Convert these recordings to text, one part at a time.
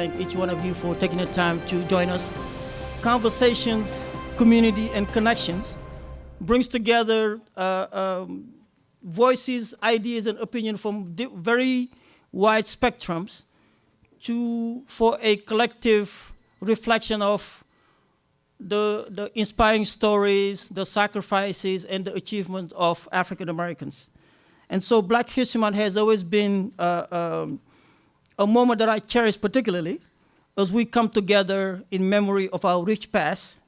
thank each one of you for taking the time to join us. Conversations, Community, and ConneXions brings together voices, ideas, and opinion from very wide spectrums for a collective reflection of the inspiring stories, the sacrifices, and the achievements of African Americans. And so Black History Month has always been a moment that I cherish particularly as we come together in memory of our rich past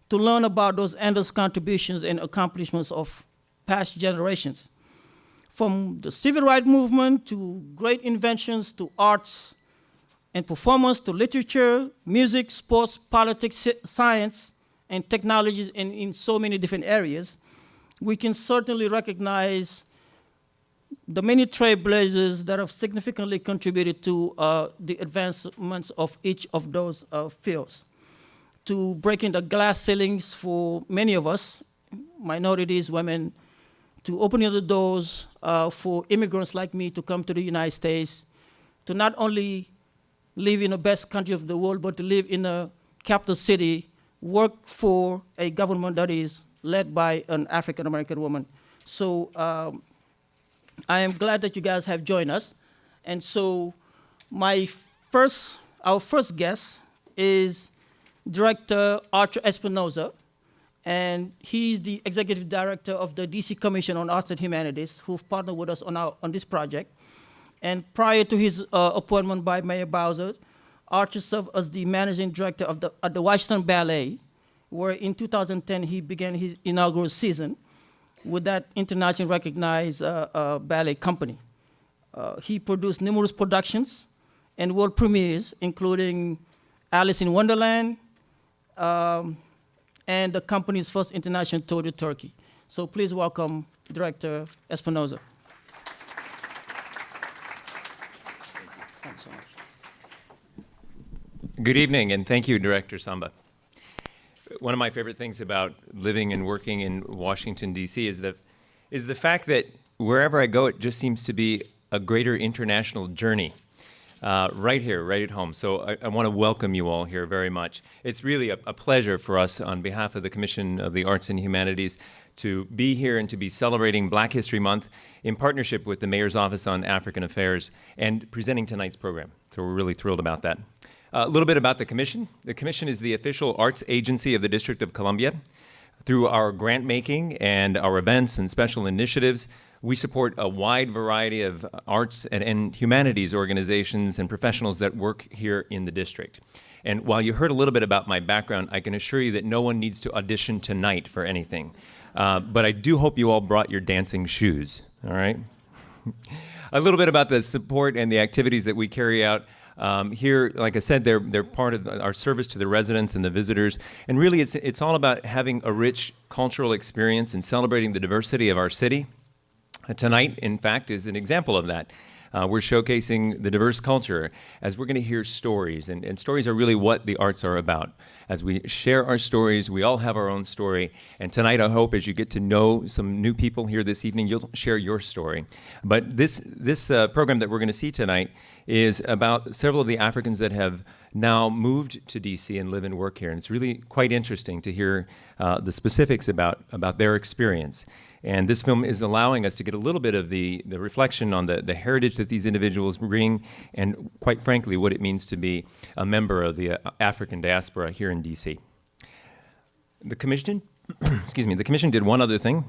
to learn about those endless contributions and accomplishments of past generations. From the civil rights movement to great inventions to arts and performance to literature, music, sports, politics, science, and technologies in so many different areas, we can certainly recognize the many trailblazers that have significantly contributed to the advancements of each of those fields, to breaking the glass ceilings for many of us, minorities, women, to opening the doors for immigrants like me to come to the United States, to not only live in the best country of the world, but to live in a capital city, work for a government that is led by an African-American woman. So I am glad that you guys have joined us. And so our first guest is Director Archer Espinoza, and he's the Executive Director of the DC Commission on Arts and Humanities, who've partnered with us on this project. And prior to his appointment by Mayor Bowser, Archer served as the Managing Director at the Washington Ballet, where in 2010 he began his inaugural season with that internationally recognized ballet company. He produced numerous productions and world premieres, including Alice in Wonderland, and the company's first international tour to Turkey. So please welcome Director Espinoza. Thanks so much. Good evening, and thank you, Director Samba. One of my favorite things about living and working in Washington, D.C. is the fact that wherever I go, it just seems to be a greater international journey. Right here, right at home. So I want to welcome you all here very much. It's really a pleasure for us on behalf of the Commission of the Arts and Humanities to be here and to be celebrating Black History Month in partnership with the Mayor's Office on African Affairs and presenting tonight's program. So we're really thrilled about that. A little bit about the Commission. The Commission is the official arts agency of the District of Columbia. Through our grant making and our events and special initiatives, we support a wide variety of arts and humanities organizations and professionals that work here in the district. And while you heard a little bit about my background, I can assure you that no one needs to audition tonight for anything. But I do hope you all brought your dancing shoes, all right? A little bit about the support and the activities that we carry out. Here, like I said, they're part of our service to the residents and the visitors. And really, it's all about having a rich cultural experience and celebrating the diversity of our city. Tonight, in fact, is an example of that. We're showcasing the diverse culture as we're going to hear stories, and stories are really what the arts are about. As we share our stories, we all have our own story, and tonight I hope as you get to know some new people here this evening, you'll share your story. But this program that we're going to see tonight is about several of the Africans that have now moved to DC and live and work here, and it's really quite interesting to hear the specifics about their experience. And this film is allowing us to get a little bit of the reflection on the heritage that these individuals bring, and quite frankly, what it means to be a member of the African diaspora here in DC. The Commission, the Commission did one other thing.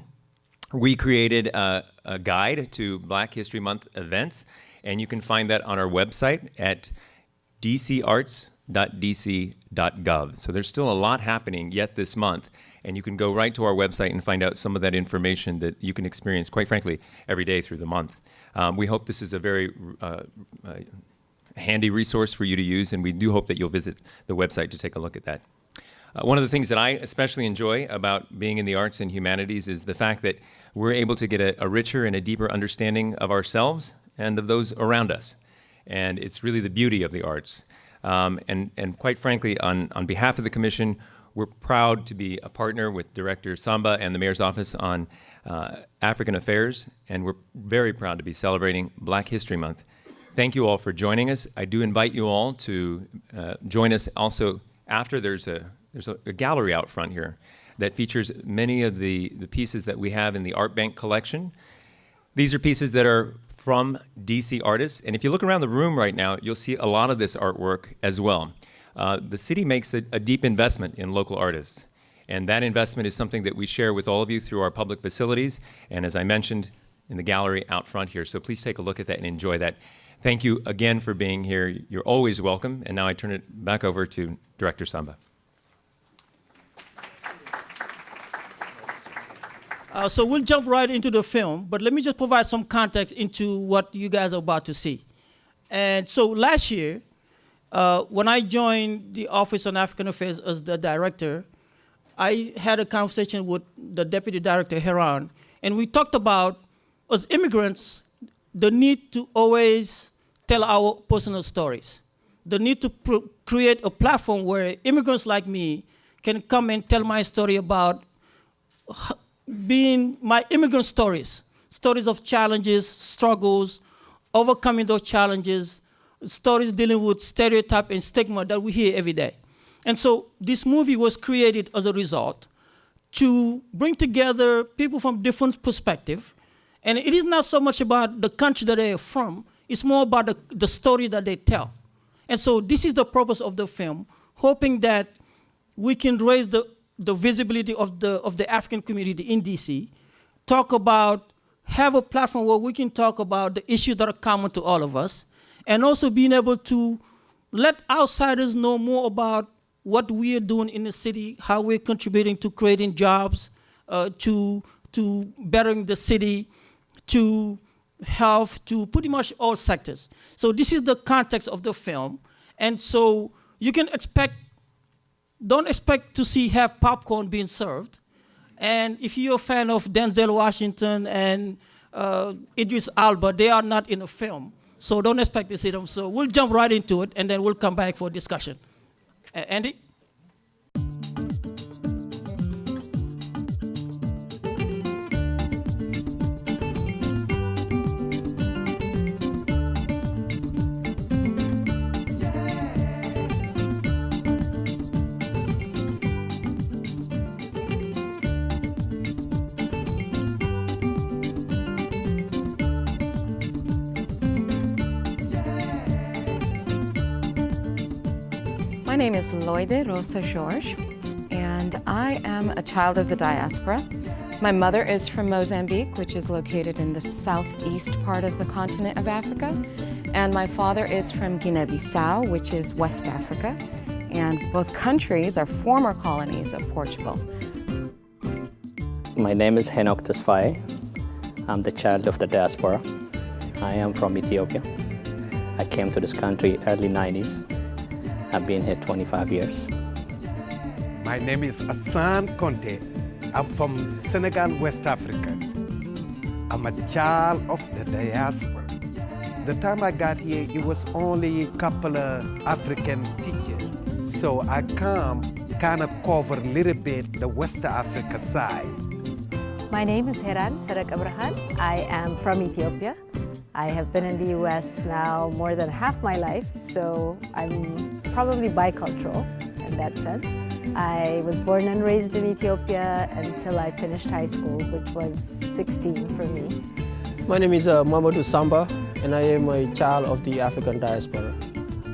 We created a guide to Black History Month events, and you can find that on our website at dcarts.dc.gov. So there's still a lot happening yet this month. And you can go right to our website and find out some of that information that you can experience, quite frankly, every day through the month. We hope this is a very handy resource for you to use, and we do hope that you'll visit the website to take a look at that. One of the things that I especially enjoy about being in the arts and humanities is the fact that we're able to get a richer and a deeper understanding of ourselves and of those around us. And it's really the beauty of the arts. And quite frankly, on behalf of the Commission, we're proud to be a partner with Director Samba and the Mayor's Office on African Affairs, and we're very proud to be celebrating Black History Month. thank you all for joining us. I do invite you all to join us also after. There's a gallery out front here that features many of the pieces that we have in the Art Bank collection. These are pieces that are from DC artists, and if you look around the room right now, you'll see a lot of this artwork as well. The city makes a deep investment in local artists, and that investment is something that we share with all of you through our public facilities, and as I mentioned, in the gallery out front here. So please take a look at that and enjoy that. Thank you again for being here. You're always welcome. And now I turn it back over to Director Samba. So we'll jump right into the film, but let me just provide some context into what you guys are about to see. And so last year, when I joined the Office on African Affairs as the director, I had a conversation with the Deputy Director, Heron, and we talked about, as immigrants, the need to always tell our personal stories. The need to create a platform where immigrants like me can come and tell my story about being my immigrant stories of challenges, struggles, overcoming those challenges, stories dealing with stereotype and stigma that we hear every day. And so this movie was created as a result to bring together people from different perspectives. And it is not so much about the country that they are from, it's more about the story that they tell. And so this is the purpose of the film, hoping that we can raise the visibility of the African community in DC, have a platform where we can talk about the issues that are common to all of us, and also being able to let outsiders know more about what we are doing in the city, how we're contributing to creating jobs, to bettering the city, to health, to pretty much all sectors. So this is the context of the film. And so you can don't expect to have popcorn being served. And if you're a fan of Denzel Washington and Idris Elba, they are not in the film. So don't expect to see them. So we'll jump right into it, and then we'll come back for discussion. Andy? My name is Loide Rosa Jorge, and I am a child of the diaspora. My mother is from Mozambique, which is located in the southeast part of the continent of Africa, and my father is from Guinea-Bissau, which is West Africa, and both countries are former colonies of Portugal. My name is Henok Tesfaye. I'm the child of the diaspora. I am from Ethiopia. I came to this country early 90s. I've been here 25 years. My name is Hassan Conte. I'm from Senegal, West Africa. I'm a child of the diaspora. The time I got here, it was only a couple of African teachers. So I come kind of cover a little bit the West Africa side. My name is Heran Sarak Abrahan. I am from Ethiopia. I have been in the US now more than half my life, so I'm probably bicultural in that sense. I was born and raised in Ethiopia until I finished high school, which was 16 for me. My name is Mamadou Samba, and I am a child of the African diaspora.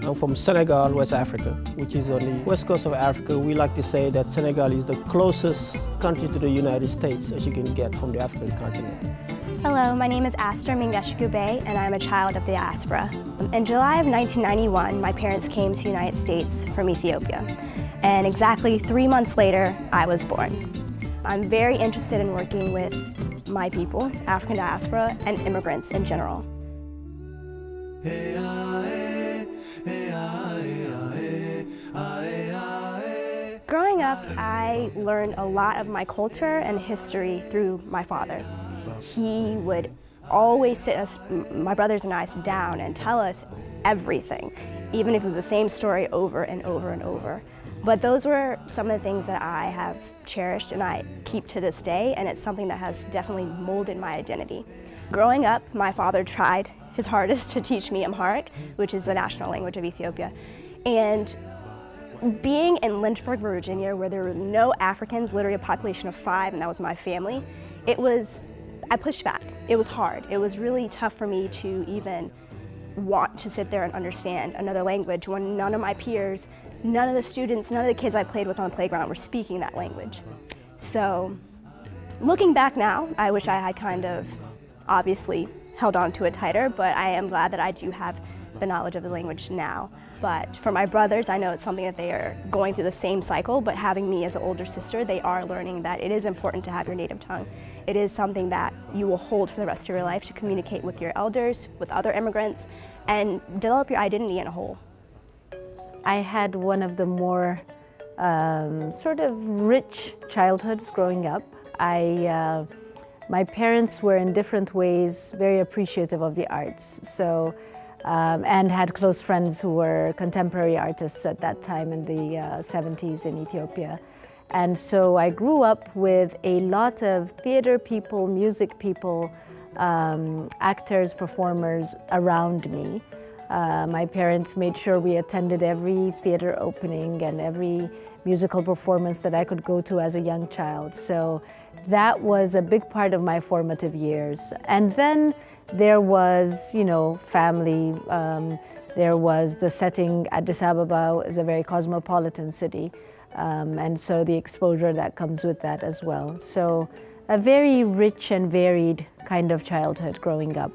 I'm from Senegal, West Africa, which is on the west coast of Africa. We like to say that Senegal is the closest country to the United States as you can get from the African continent. Hello, my name is Aster Mingeshkube, and I'm a child of the diaspora. In July of 1991, my parents came to the United States from Ethiopia, and exactly 3 months later, I was born. I'm very interested in working with my people, African diaspora, and immigrants in general. Growing up, I learned a lot of my culture and history through my father. He would always sit us, my brothers and I, down and tell us everything, even if it was the same story over and over and over. But those were some of the things that I have cherished and I keep to this day, and it's something that has definitely molded my identity. Growing up, my father tried his hardest to teach me Amharic, which is the national language of Ethiopia. And being in Lynchburg, Virginia, where there were no Africans, literally a population of 5, and that was my family, I pushed back. It was hard. It was really tough for me to even want to sit there and understand another language when none of my peers, none of the students, none of the kids I played with on the playground were speaking that language. So looking back now, I wish I had kind of obviously held on to it tighter, but I am glad that I do have the knowledge of the language now. But for my brothers, I know it's something that they are going through the same cycle, but having me as an older sister, they are learning that it is important to have your native tongue. It is something that you will hold for the rest of your life to communicate with your elders, with other immigrants, and develop your identity in a whole. I had one of the more sort of rich childhoods growing up. My parents were in different ways very appreciative of the arts, so and had close friends who were contemporary artists at that time in the 70s in Ethiopia. And so I grew up with a lot of theater people, music people, actors, performers around me. My parents made sure we attended every theater opening and every musical performance that I could go to as a young child. So that was a big part of my formative years. And then there was, family. There was the setting. Addis Ababa is a very cosmopolitan city. And so the exposure that comes with that as well. So a very rich and varied kind of childhood growing up.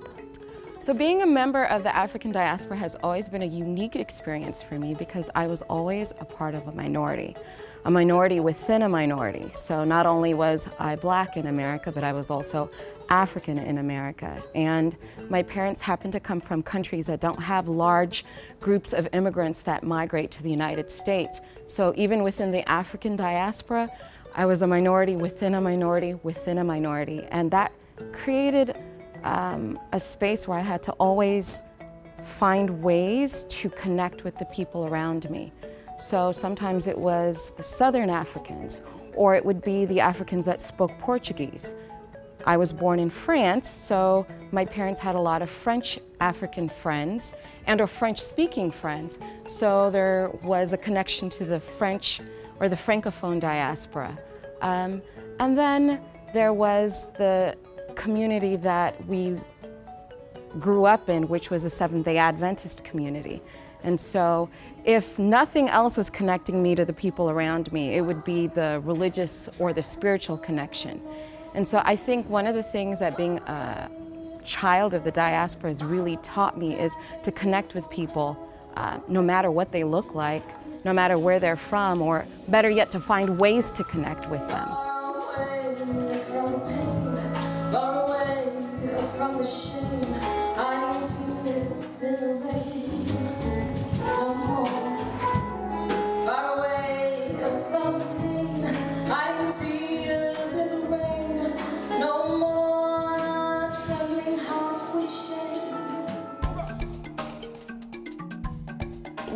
So being a member of the African diaspora has always been a unique experience for me because I was always a part of a minority within a minority. So not only was I Black in America, but I was also African in America. And my parents happen to come from countries that don't have large groups of immigrants that migrate to the United States. So even within the African diaspora, I was a minority within a minority within a minority. And that created a space where I had to always find ways to connect with the people around me. So sometimes it was the Southern Africans, or it would be the Africans that spoke Portuguese. I was born in France, so my parents had a lot of French African friends and or French-speaking friends. So there was a connection to the French or the Francophone diaspora. And then there was the community that we grew up in, which was a Seventh-day Adventist community. And so if nothing else was connecting me to the people around me, it would be the religious or the spiritual connection. And so I think one of the things that being a child of the diaspora has really taught me is to connect with people no matter what they look like, no matter where they're from, or better yet, to find ways to connect with them. Far away from the shame, I need to live in the rain. No more. Far away from the pain, I need tears in the rain. No more trembling heart with shame.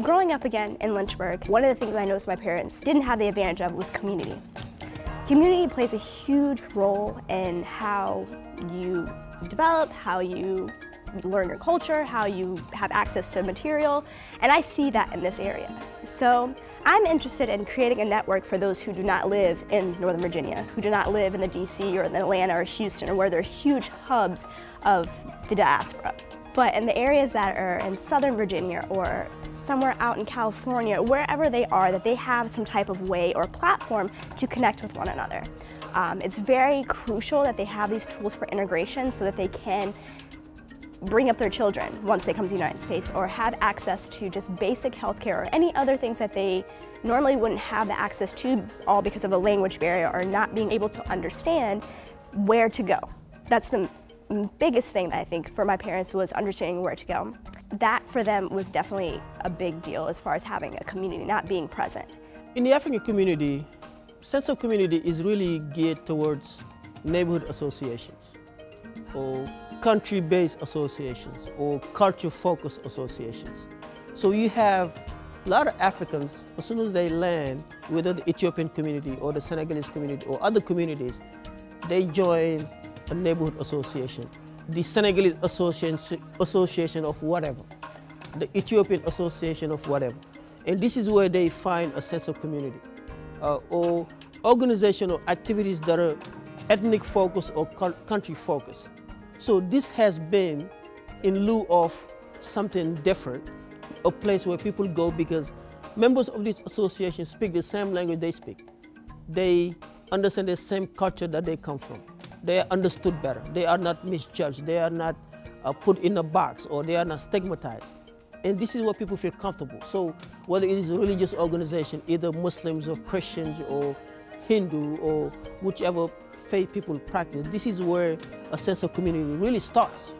Growing up again in Lynchburg, one of the things I noticed my parents didn't have the advantage of was community. Community plays a huge role in how you develop, how you learn your culture, how you have access to material, and I see that in this area. So I'm interested in creating a network for those who do not live in Northern Virginia, who do not live in the DC or in Atlanta or Houston, or where there are huge hubs of the diaspora. But in the areas that are in Southern Virginia or somewhere out in California, wherever they are, that they have some type of way or platform to connect with one another. It's very crucial that they have these tools for integration so that they can bring up their children once they come to the United States, or have access to just basic healthcare or any other things that they normally wouldn't have the access to, all because of a language barrier or not being able to understand where to go. That's the biggest thing that I think for my parents was understanding where to go. That for them was definitely a big deal as far as having a community, not being present. In the African community, sense of community is really geared towards neighborhood associations or country-based associations or culture-focused associations. So you have A lot of Africans, as soon as they land, whether the Ethiopian community or the Senegalese community or other communities, they join a neighborhood association, the Senegalese association of whatever, the Ethiopian association of whatever. And this is where they find a sense of community, or organizational activities that are ethnic focused or country focused. So this has been in lieu of something different, a place where people go because members of this association speak the same language they speak. They understand the same culture that they come from. They are understood better. They are not misjudged. They are not put in a box, or they are not stigmatized. And this is where people feel comfortable. So whether it is a religious organization, either Muslims or Christians or Hindu or whichever faith people practice, this is where a sense of community really starts.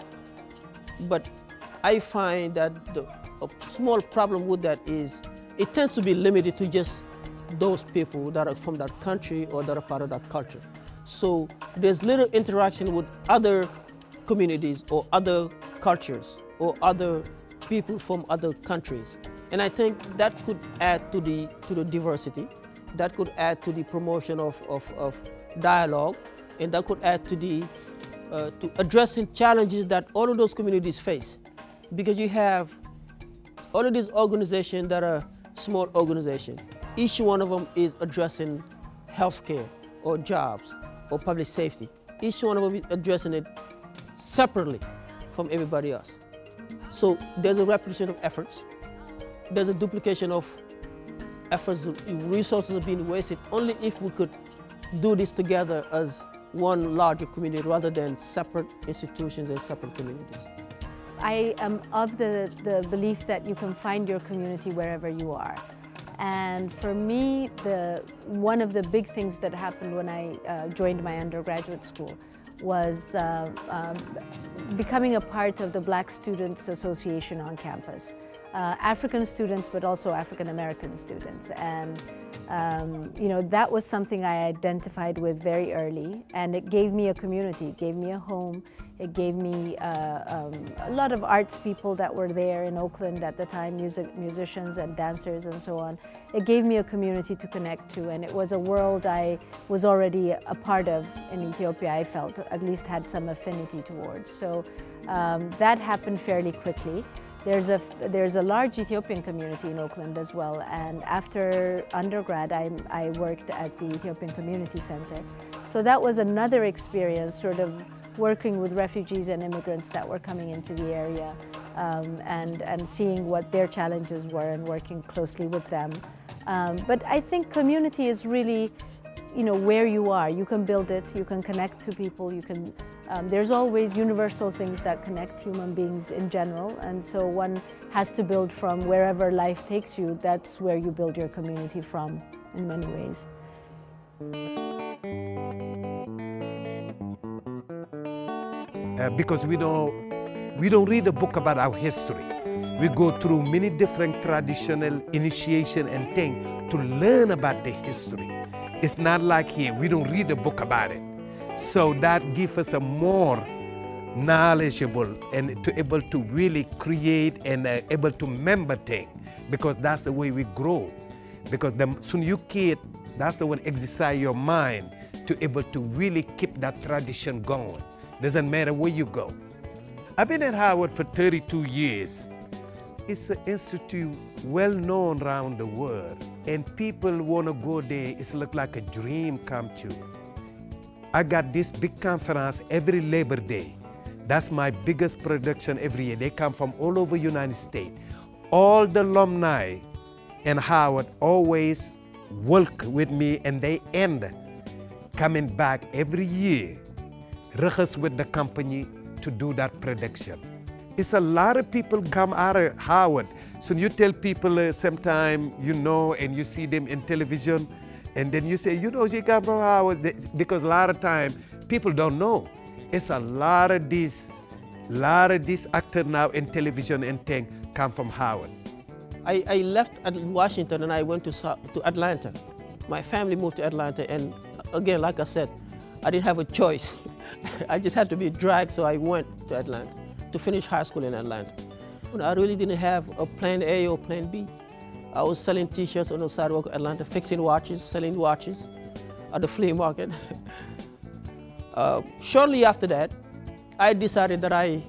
But I find that a small problem with that is it tends to be limited to just those people that are from that country or that are part of that culture. So there's little interaction with other communities or other cultures or other people from other countries. And I think that could add to the diversity, that could add to the promotion of dialogue, and that could add to to addressing challenges that all of those communities face. Because you have all of these organizations that are small organizations. Each one of them is addressing healthcare or jobs or public safety. Each one of them is addressing it separately from everybody else. So there's a repetition of efforts. There's a duplication of efforts, resources are being wasted. Only if we could do this together as one larger community rather than separate institutions and separate communities. I am of the belief that you can find your community wherever you are. And for me, one of the big things that happened when I joined my undergraduate school was becoming a part of the Black Students Association on campus. African students, but also African American students. And that was something I identified with very early, and it gave me a community, it gave me a home. It gave me a lot of arts people that were there in Oakland at the time, musicians and dancers and so on. It gave me a community to connect to, and it was a world I was already a part of in Ethiopia, I felt, at least had some affinity towards. So that happened fairly quickly. There's a large Ethiopian community in Oakland as well, and after undergrad I worked at the Ethiopian Community Center. So that was another experience, sort of working with refugees and immigrants that were coming into the area, and seeing what their challenges were and working closely with them. But I think community is really, where you are. You can build it, you can connect to people, there's always universal things that connect human beings in general, and so one has to build from wherever life takes you. That's where you build your community from in many ways. Because we don't read a book about our history. We go through many different traditional initiation and things to learn about the history. It's not like here, we don't read a book about it. So that gives us a more knowledgeable and to able to really create and able to remember things, because that's the way we grow. Because soon you kid, that's the one exercise your mind to able to really keep that tradition going. Doesn't matter where you go. I've been at Howard for 32 years. It's an institute well known around the world, and people want to go there. It's look like a dream come true. I got this big conference every Labor Day. That's my biggest production every year. They come from all over the United States. All the alumni in Howard always work with me, and they end coming back every year, rehearse with the company to do that production. It's a lot of people come out of Howard. So you tell people sometime, and you see them in television, and then you say, she come from Howard, because a lot of time people don't know. It's a lot of these actors now in television and things come from Howard. I left Washington and I went to Atlanta. My family moved to Atlanta, and again, like I said, I didn't have a choice. I just had to be dragged, so I went to Atlanta to finish high school in Atlanta. I really didn't have a plan A or plan B. I was selling t-shirts on the sidewalk of Atlanta, fixing watches, selling watches at the flea market. Shortly after that, I decided that I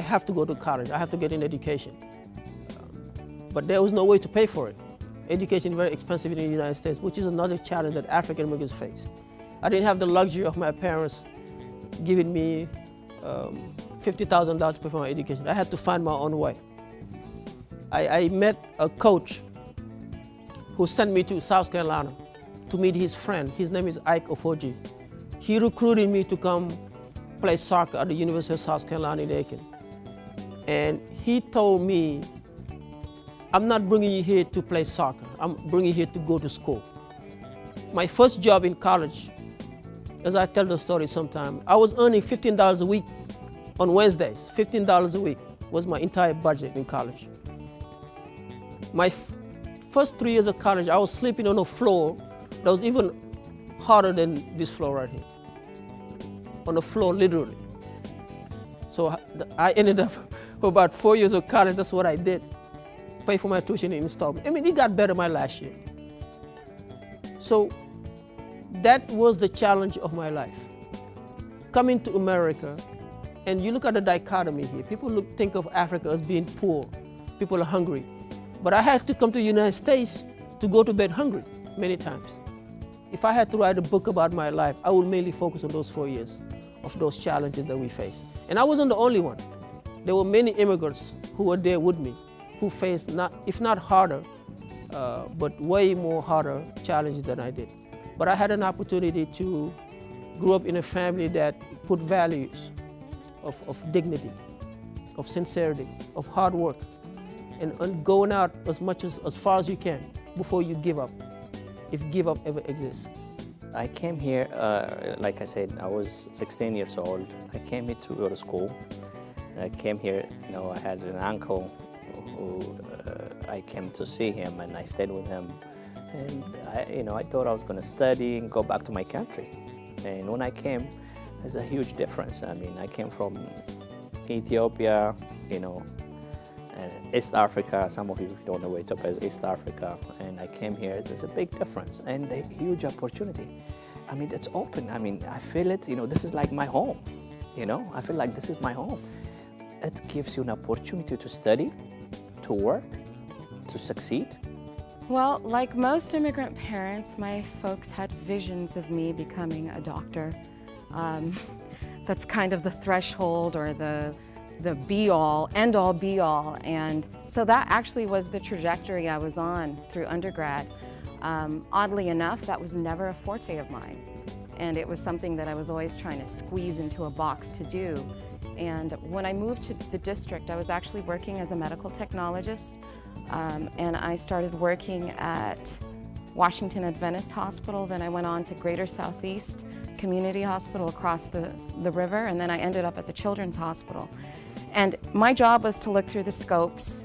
have to go to college. I have to get an education. But there was no way to pay for it. Education is very expensive in the United States, which is another challenge that African immigrants face. I didn't have the luxury of my parents giving me $50,000 to pay for my education. I had to find my own way. I met a coach who sent me to South Carolina to meet his friend. His name is Ike Ofoji. He recruited me to come play soccer at the University of South Carolina in Aiken. And he told me, I'm not bringing you here to play soccer. I'm bringing you here to go to school. My first job in college, as I tell the story sometime, I was earning $15 a week on Wednesdays. $15 a week was my entire budget in college. My first 3 years of college, I was sleeping on a floor that was even harder than this floor right here. On the floor, literally. So I ended up, for about 4 years of college, that's what I did. Pay for my tuition in installment. I mean, it got better my last year. So that was the challenge of my life. Coming to America, and you look at the dichotomy here. People think of Africa as being poor. People are hungry. But I had to come to the United States to go to bed hungry many times. If I had to write a book about my life, I would mainly focus on those 4 years of those challenges that we faced. And I wasn't the only one. There were many immigrants who were there with me, who faced, if not harder, but way more harder challenges than I did. But I had an opportunity to grow up in a family that put values of dignity, of sincerity, of hard work, and going out as far as you can before you give up, if give up ever exists. I came here, like I said, I was 16 years old. I came here to go to school. I came here, I had an uncle who I came to see him, and I stayed with him. And I thought I was going to study and go back to my country. And when I came, there's a huge difference. I mean, I came from Ethiopia, East Africa. Some of you don't know where Ethiopia is, East Africa. And I came here, there's a big difference and a huge opportunity. I mean, it's open. I mean, I feel it, this is like my home, I feel like this is my home. It gives you an opportunity to study, to work, to succeed. Well, like most immigrant parents, my folks had visions of me becoming a doctor. That's kind of the threshold or the be-all, end-all, be-all. And so that actually was the trajectory I was on through undergrad. Oddly enough, that was never a forte of mine. And it was something that I was always trying to squeeze into a box to do. And when I moved to the district, I was actually working as a medical technologist. And I started working at Washington Adventist Hospital. Then I went on to Greater Southeast Community Hospital across the river. And then I ended up at the Children's Hospital. And my job was to look through the scopes,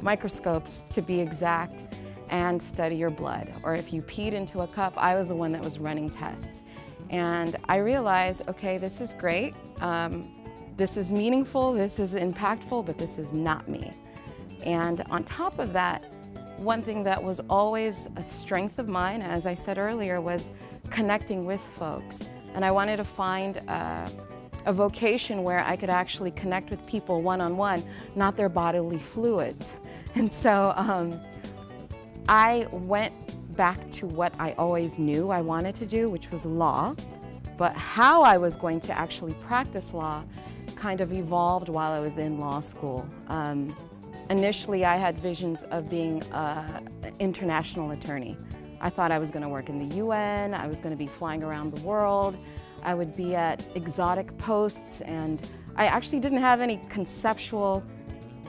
microscopes to be exact, and study your blood. Or if you peed into a cup, I was the one that was running tests. And I realized, okay, this is great. This is meaningful, this is impactful, but this is not me. And on top of that, one thing that was always a strength of mine, as I said earlier, was connecting with folks. And I wanted to find a vocation where I could actually connect with people one-on-one, not their bodily fluids. And so I went back to what I always knew I wanted to do, which was law. But how I was going to actually practice law kind of evolved while I was in law school. Initially, I had visions of being an international attorney. I thought I was going to work in the UN, I was going to be flying around the world, I would be at exotic posts, and I actually didn't have any conceptual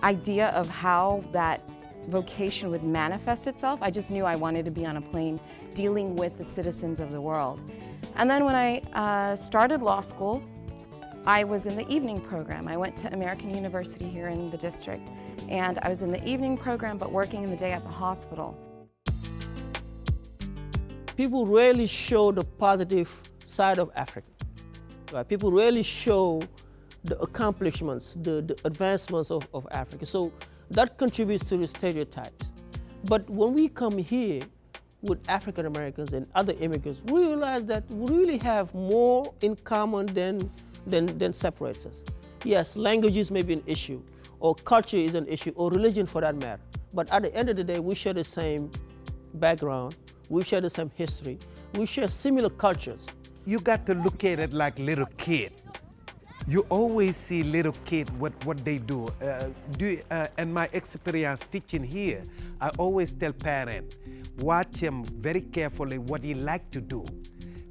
idea of how that vocation would manifest itself. I just knew I wanted to be on a plane dealing with the citizens of the world. And then when I started law school, I was in the evening program. I went to American University here in the district, and I was in the evening program but working in the day at the hospital. People rarely show the positive side of Africa. Right? People rarely show the accomplishments, the advancements of Africa. So that contributes to the stereotypes. But when we come here with African Americans and other immigrants, we realize that we really have more in common than separates us. Yes, languages may be an issue, or culture is an issue, or religion for that matter. But at the end of the day, we share the same background, we share the same history, we share similar cultures. You got to look at it like little kid. You always see little kid what they do. And my experience teaching here, I always tell parents, watch him very carefully what he like to do.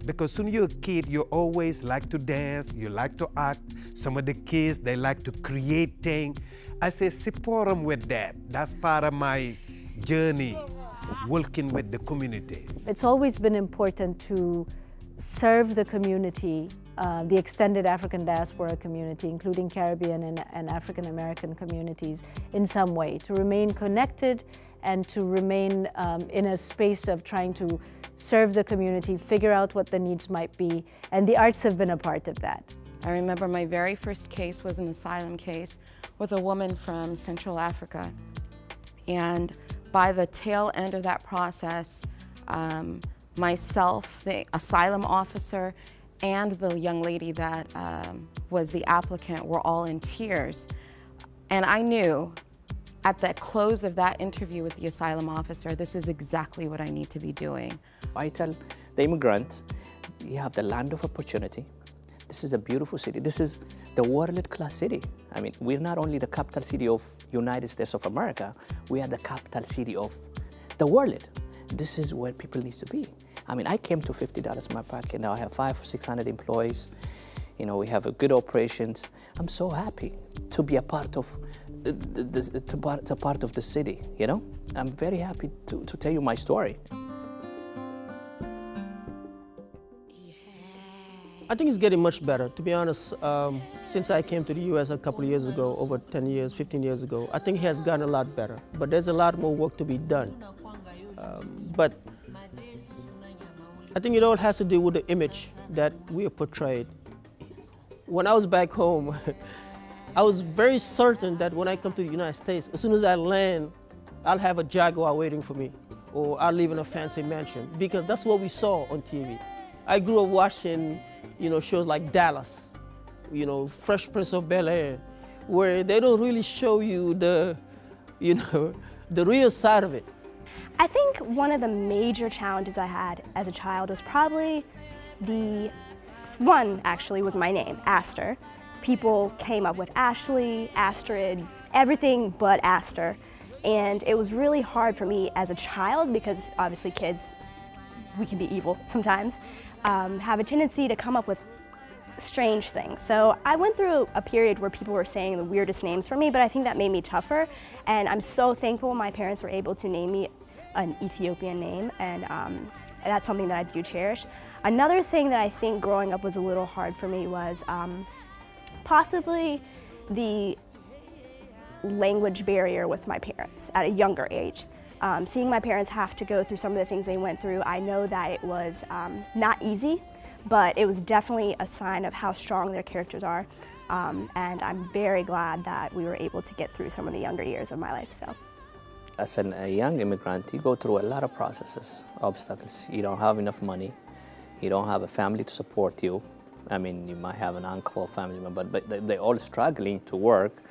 Because when you're a kid, you always like to dance, you like to act. Some of the kids, they like to create things. I say support them with that. That's part of my journey, working with the community. It's always been important to serve the community, the extended African diaspora community, including Caribbean and African American communities, in some way, to remain connected and to remain in a space of trying to serve the community, figure out what the needs might be, and the arts have been a part of that. I remember my very first case was an asylum case with a woman from Central Africa. And by the tail end of that process, myself, the asylum officer, and the young lady that was the applicant were all in tears. And I knew at the close of that interview with the asylum officer, this is exactly what I need to be doing. I tell the immigrants, you have the land of opportunity. This is a beautiful city. This is the world-class city. I mean, we're not only the capital city of United States of America, we are the capital city of the world. This is where people need to be. I mean, I came to $50 in my pocket. Now I have 500 or 600 employees. You know, we have a good operations. I'm so happy to be a part of part of the city, you know? I'm very happy to tell you my story. I think it's getting much better, to be honest. Since I came to the US a couple of years ago, over 10 years, 15 years ago, I think it has gotten a lot better. But there's a lot more work to be done. But I think it all has to do with the image that we are portrayed. When I was back home, I was very certain that when I come to the United States, as soon as I land, I'll have a Jaguar waiting for me, or I'll live in a fancy mansion, because that's what we saw on TV. I grew up watching, shows like Dallas, Fresh Prince of Bel-Air, where they don't really show you the real side of it. I think one of the major challenges I had as a child was probably was my name, Aster. People came up with Ashley, Astrid, everything but Aster. And it was really hard for me as a child, because obviously kids, we can be evil sometimes, have a tendency to come up with strange things. So I went through a period where people were saying the weirdest names for me, but I think that made me tougher. And I'm so thankful my parents were able to name me an Ethiopian name, and that's something that I do cherish. Another thing that I think growing up was a little hard for me was possibly the language barrier with my parents at a younger age. Seeing my parents have to go through some of the things they went through, I know that it was not easy, but it was definitely a sign of how strong their characters are. And I'm very glad that we were able to get through some of the younger years of my life. So, as a young immigrant, you go through a lot of processes, obstacles. You don't have enough money. You don't have a family to support you. I mean, you might have an uncle or family member, but they're all struggling to work,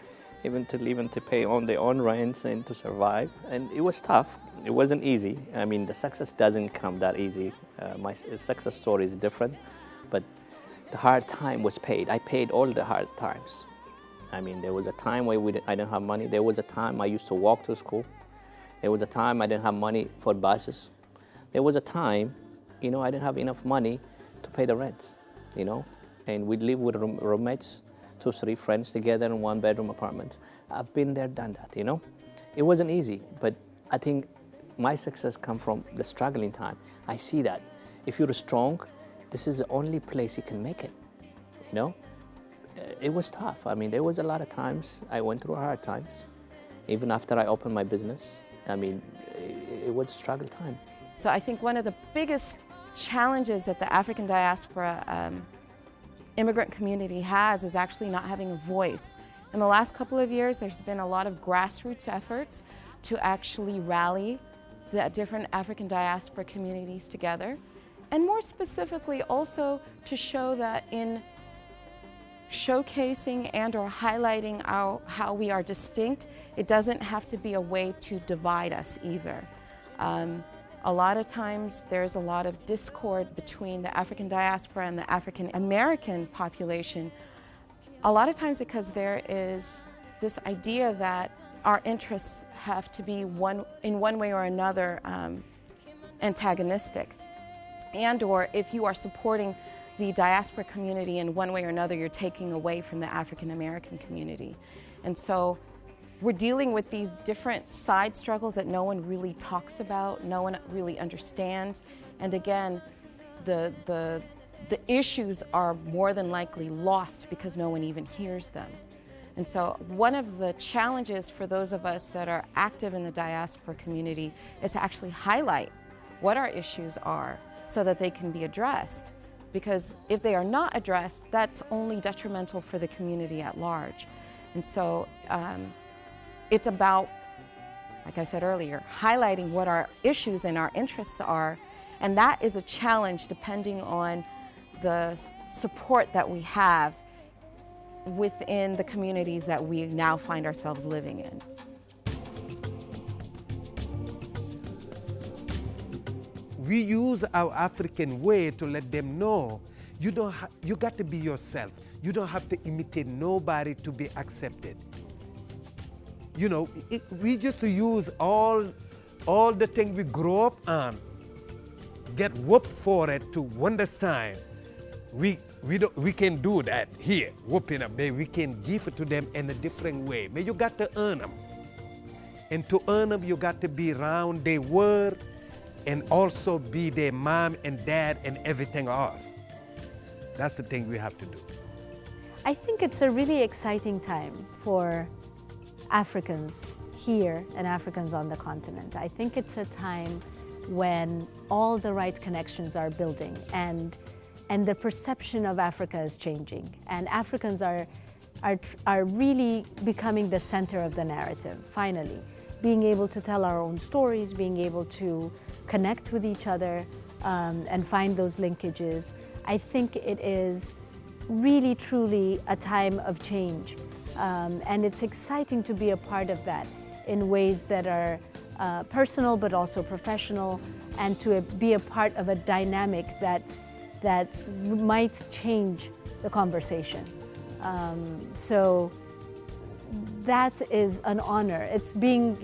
even to pay on their own rents and to survive. And it was tough. It wasn't easy. I mean, the success doesn't come that easy. My success story is different, but the hard time was paid. I paid all the hard times. I mean, there was a time where I didn't have money. There was a time I used to walk to school. There was a time I didn't have money for buses. There was a time, I didn't have enough money to pay the rent, and we'd live with roommates, 2 or 3 friends together in 1-bedroom apartment. I've been there, done that, It wasn't easy, but I think my success come from the struggling time. I see that if you're strong, this is the only place you can make it, It was tough. I mean, there was a lot of times I went through hard times. Even after I opened my business, I mean, it was a struggle time. So I think one of the biggest challenges that the African diaspora immigrant community has is actually not having a voice. In the last couple of years, there's been a lot of grassroots efforts to actually rally the different African diaspora communities together, and more specifically also to show that in showcasing and or highlighting how we are distinct, it doesn't have to be a way to divide us either. A lot of times there's a lot of discord between the African diaspora and the African American population. A lot of times because there is this idea that our interests have to be in one way or another antagonistic. And or if you are supporting the diaspora community in one way or another, you're taking away from the African American community. And so we're dealing with these different side struggles that no one really talks about, no one really understands. And again, the issues are more than likely lost because no one even hears them. And so one of the challenges for those of us that are active in the diaspora community is to actually highlight what our issues are so that they can be addressed. Because if they are not addressed, that's only detrimental for the community at large. And so it's about, like I said earlier, highlighting what our issues and our interests are. And that is a challenge depending on the support that we have within the communities that we now find ourselves living in. We use our African way to let them know you got to be yourself. You don't have to imitate nobody to be accepted. You know, we just use all the things we grew up on, get whooped for it to understand. We can do that here, whooping them. We can give it to them in a different way. But you got to earn them. And to earn them, you got to be around their word and also be their mom and dad and everything else. That's the thing we have to do. I think it's a really exciting time for Africans here and Africans on the continent. I think it's a time when all the right connections are building and the perception of Africa is changing. And Africans are really becoming the center of the narrative, finally. Being able to tell our own stories, being able to connect with each other and find those linkages. I think it is really, truly a time of change. And it's exciting to be a part of that in ways that are personal but also professional, and to be a part of a dynamic that might change the conversation. So that is an honor. It's being,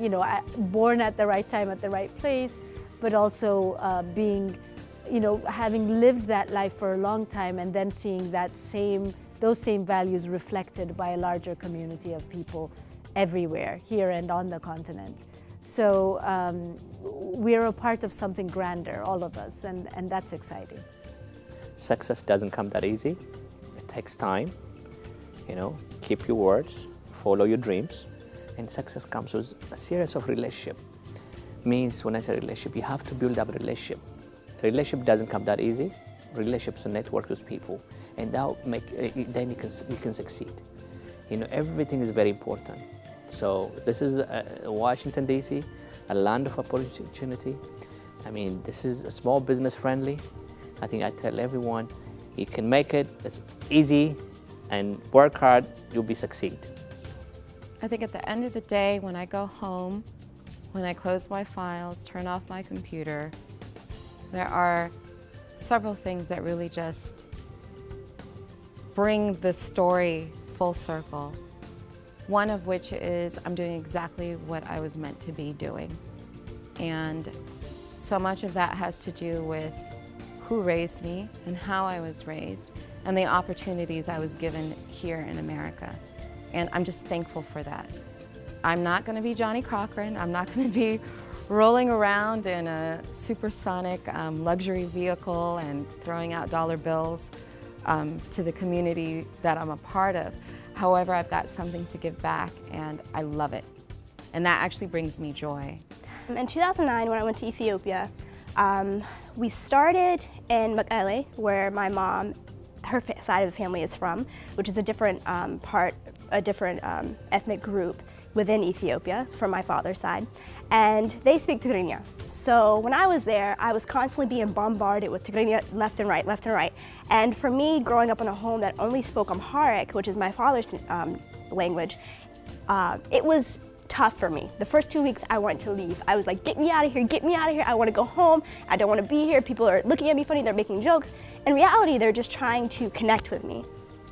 born at the right time at the right place, but also being, having lived that life for a long time and then seeing those same values reflected by a larger community of people everywhere, here and on the continent. So we're a part of something grander, all of us, and that's exciting. Success doesn't come that easy. It takes time. Keep your words, follow your dreams, and success comes with a series of relationships. Means when I say relationship, you have to build up a relationship. A relationship doesn't come that easy. Relationships are network with people, and then you can succeed. Everything is very important. So this is Washington, D.C., a land of opportunity. I mean, this is a small business friendly. I think I tell everyone, you can make it, it's easy, and work hard, you'll succeed. I think at the end of the day, when I go home, when I close my files, turn off my computer, there are several things that really just bring the story full circle. One of which is I'm doing exactly what I was meant to be doing. And so much of that has to do with who raised me and how I was raised and the opportunities I was given here in America. And I'm just thankful for that. I'm not going to be Johnny Cochran. I'm not going to be rolling around in a supersonic luxury vehicle and throwing out dollar bills to the community that I'm a part of. However, I've got something to give back, and I love it. And that actually brings me joy. In 2009, when I went to Ethiopia, we started in MOAA, where my mom, her side of the family is from, which is a different ethnic group within Ethiopia from my father's side, and they speak Tigrinya. So when I was there, I was constantly being bombarded with Tigrinya left and right, left and right. And for me, growing up in a home that only spoke Amharic, which is my father's language, it was tough for me. The first 2 weeks I wanted to leave. I was like, get me out of here, get me out of here. I want to go home. I don't want to be here. People are looking at me funny, they're making jokes. In reality, they're just trying to connect with me.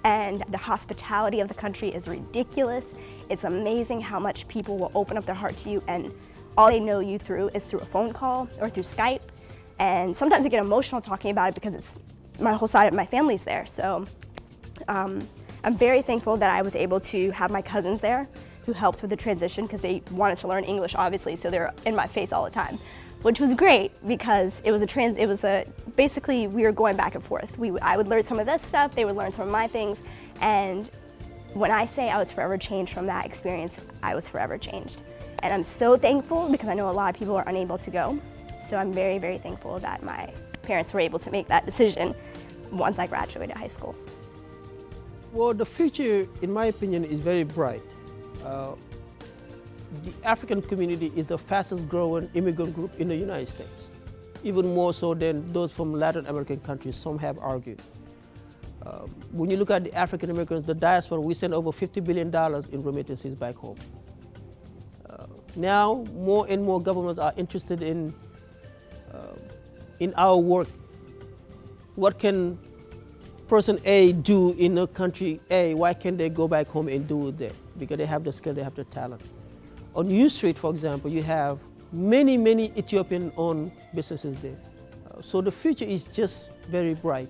And the hospitality of the country is ridiculous. It's amazing how much people will open up their heart to you, and all they know you through is through a phone call or through Skype. And sometimes I get emotional talking about it because it's my whole side of my family's there. So I'm very thankful that I was able to have my cousins there who helped with the transition because they wanted to learn English, obviously, so they're in my face all the time, which was great because basically we were going back and forth. I would learn some of this stuff, they would learn some of my things, and when I say I was forever changed from that experience, I was forever changed. And I'm so thankful because I know a lot of people are unable to go. So I'm very, very thankful that my parents were able to make that decision once I graduated high school. Well, the future, in my opinion, is very bright. The African community is the fastest growing immigrant group in the United States, even more so than those from Latin American countries, some have argued. When you look at the African Americans, the diaspora, we send over $50 billion in remittances back home. Now, more and more governments are interested in our work. What can person A do in a country A? Why can't they go back home and do it there? Because they have the skill, they have the talent. On U Street, for example, you have many, many Ethiopian-owned businesses there. So the future is just very bright.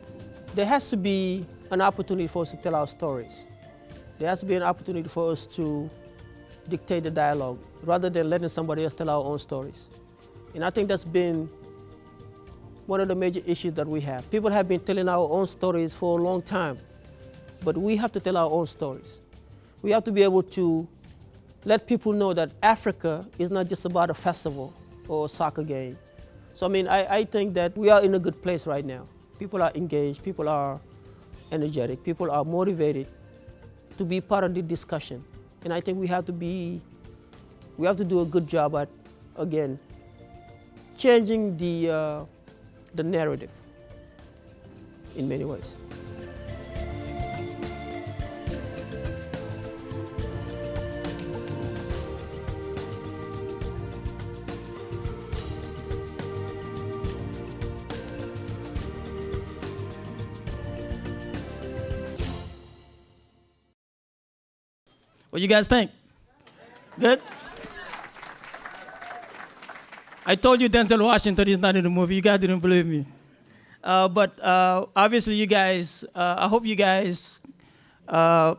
There has to be an opportunity for us to tell our stories. There has to be an opportunity for us to dictate the dialogue rather than letting somebody else tell our own stories. And I think that's been one of the major issues that we have. People have been telling our own stories for a long time, but we have to tell our own stories. We have to be able to let people know that Africa is not just about a festival or a soccer game. So I think that we are in a good place right now. People are engaged, people are energetic, people are motivated to be part of the discussion. And I think we have to do a good job at, again, changing the narrative in many ways. What do you guys think? Good? I told you Denzel Washington is not in the movie. You guys didn't believe me. But obviously you guys, I hope you guys had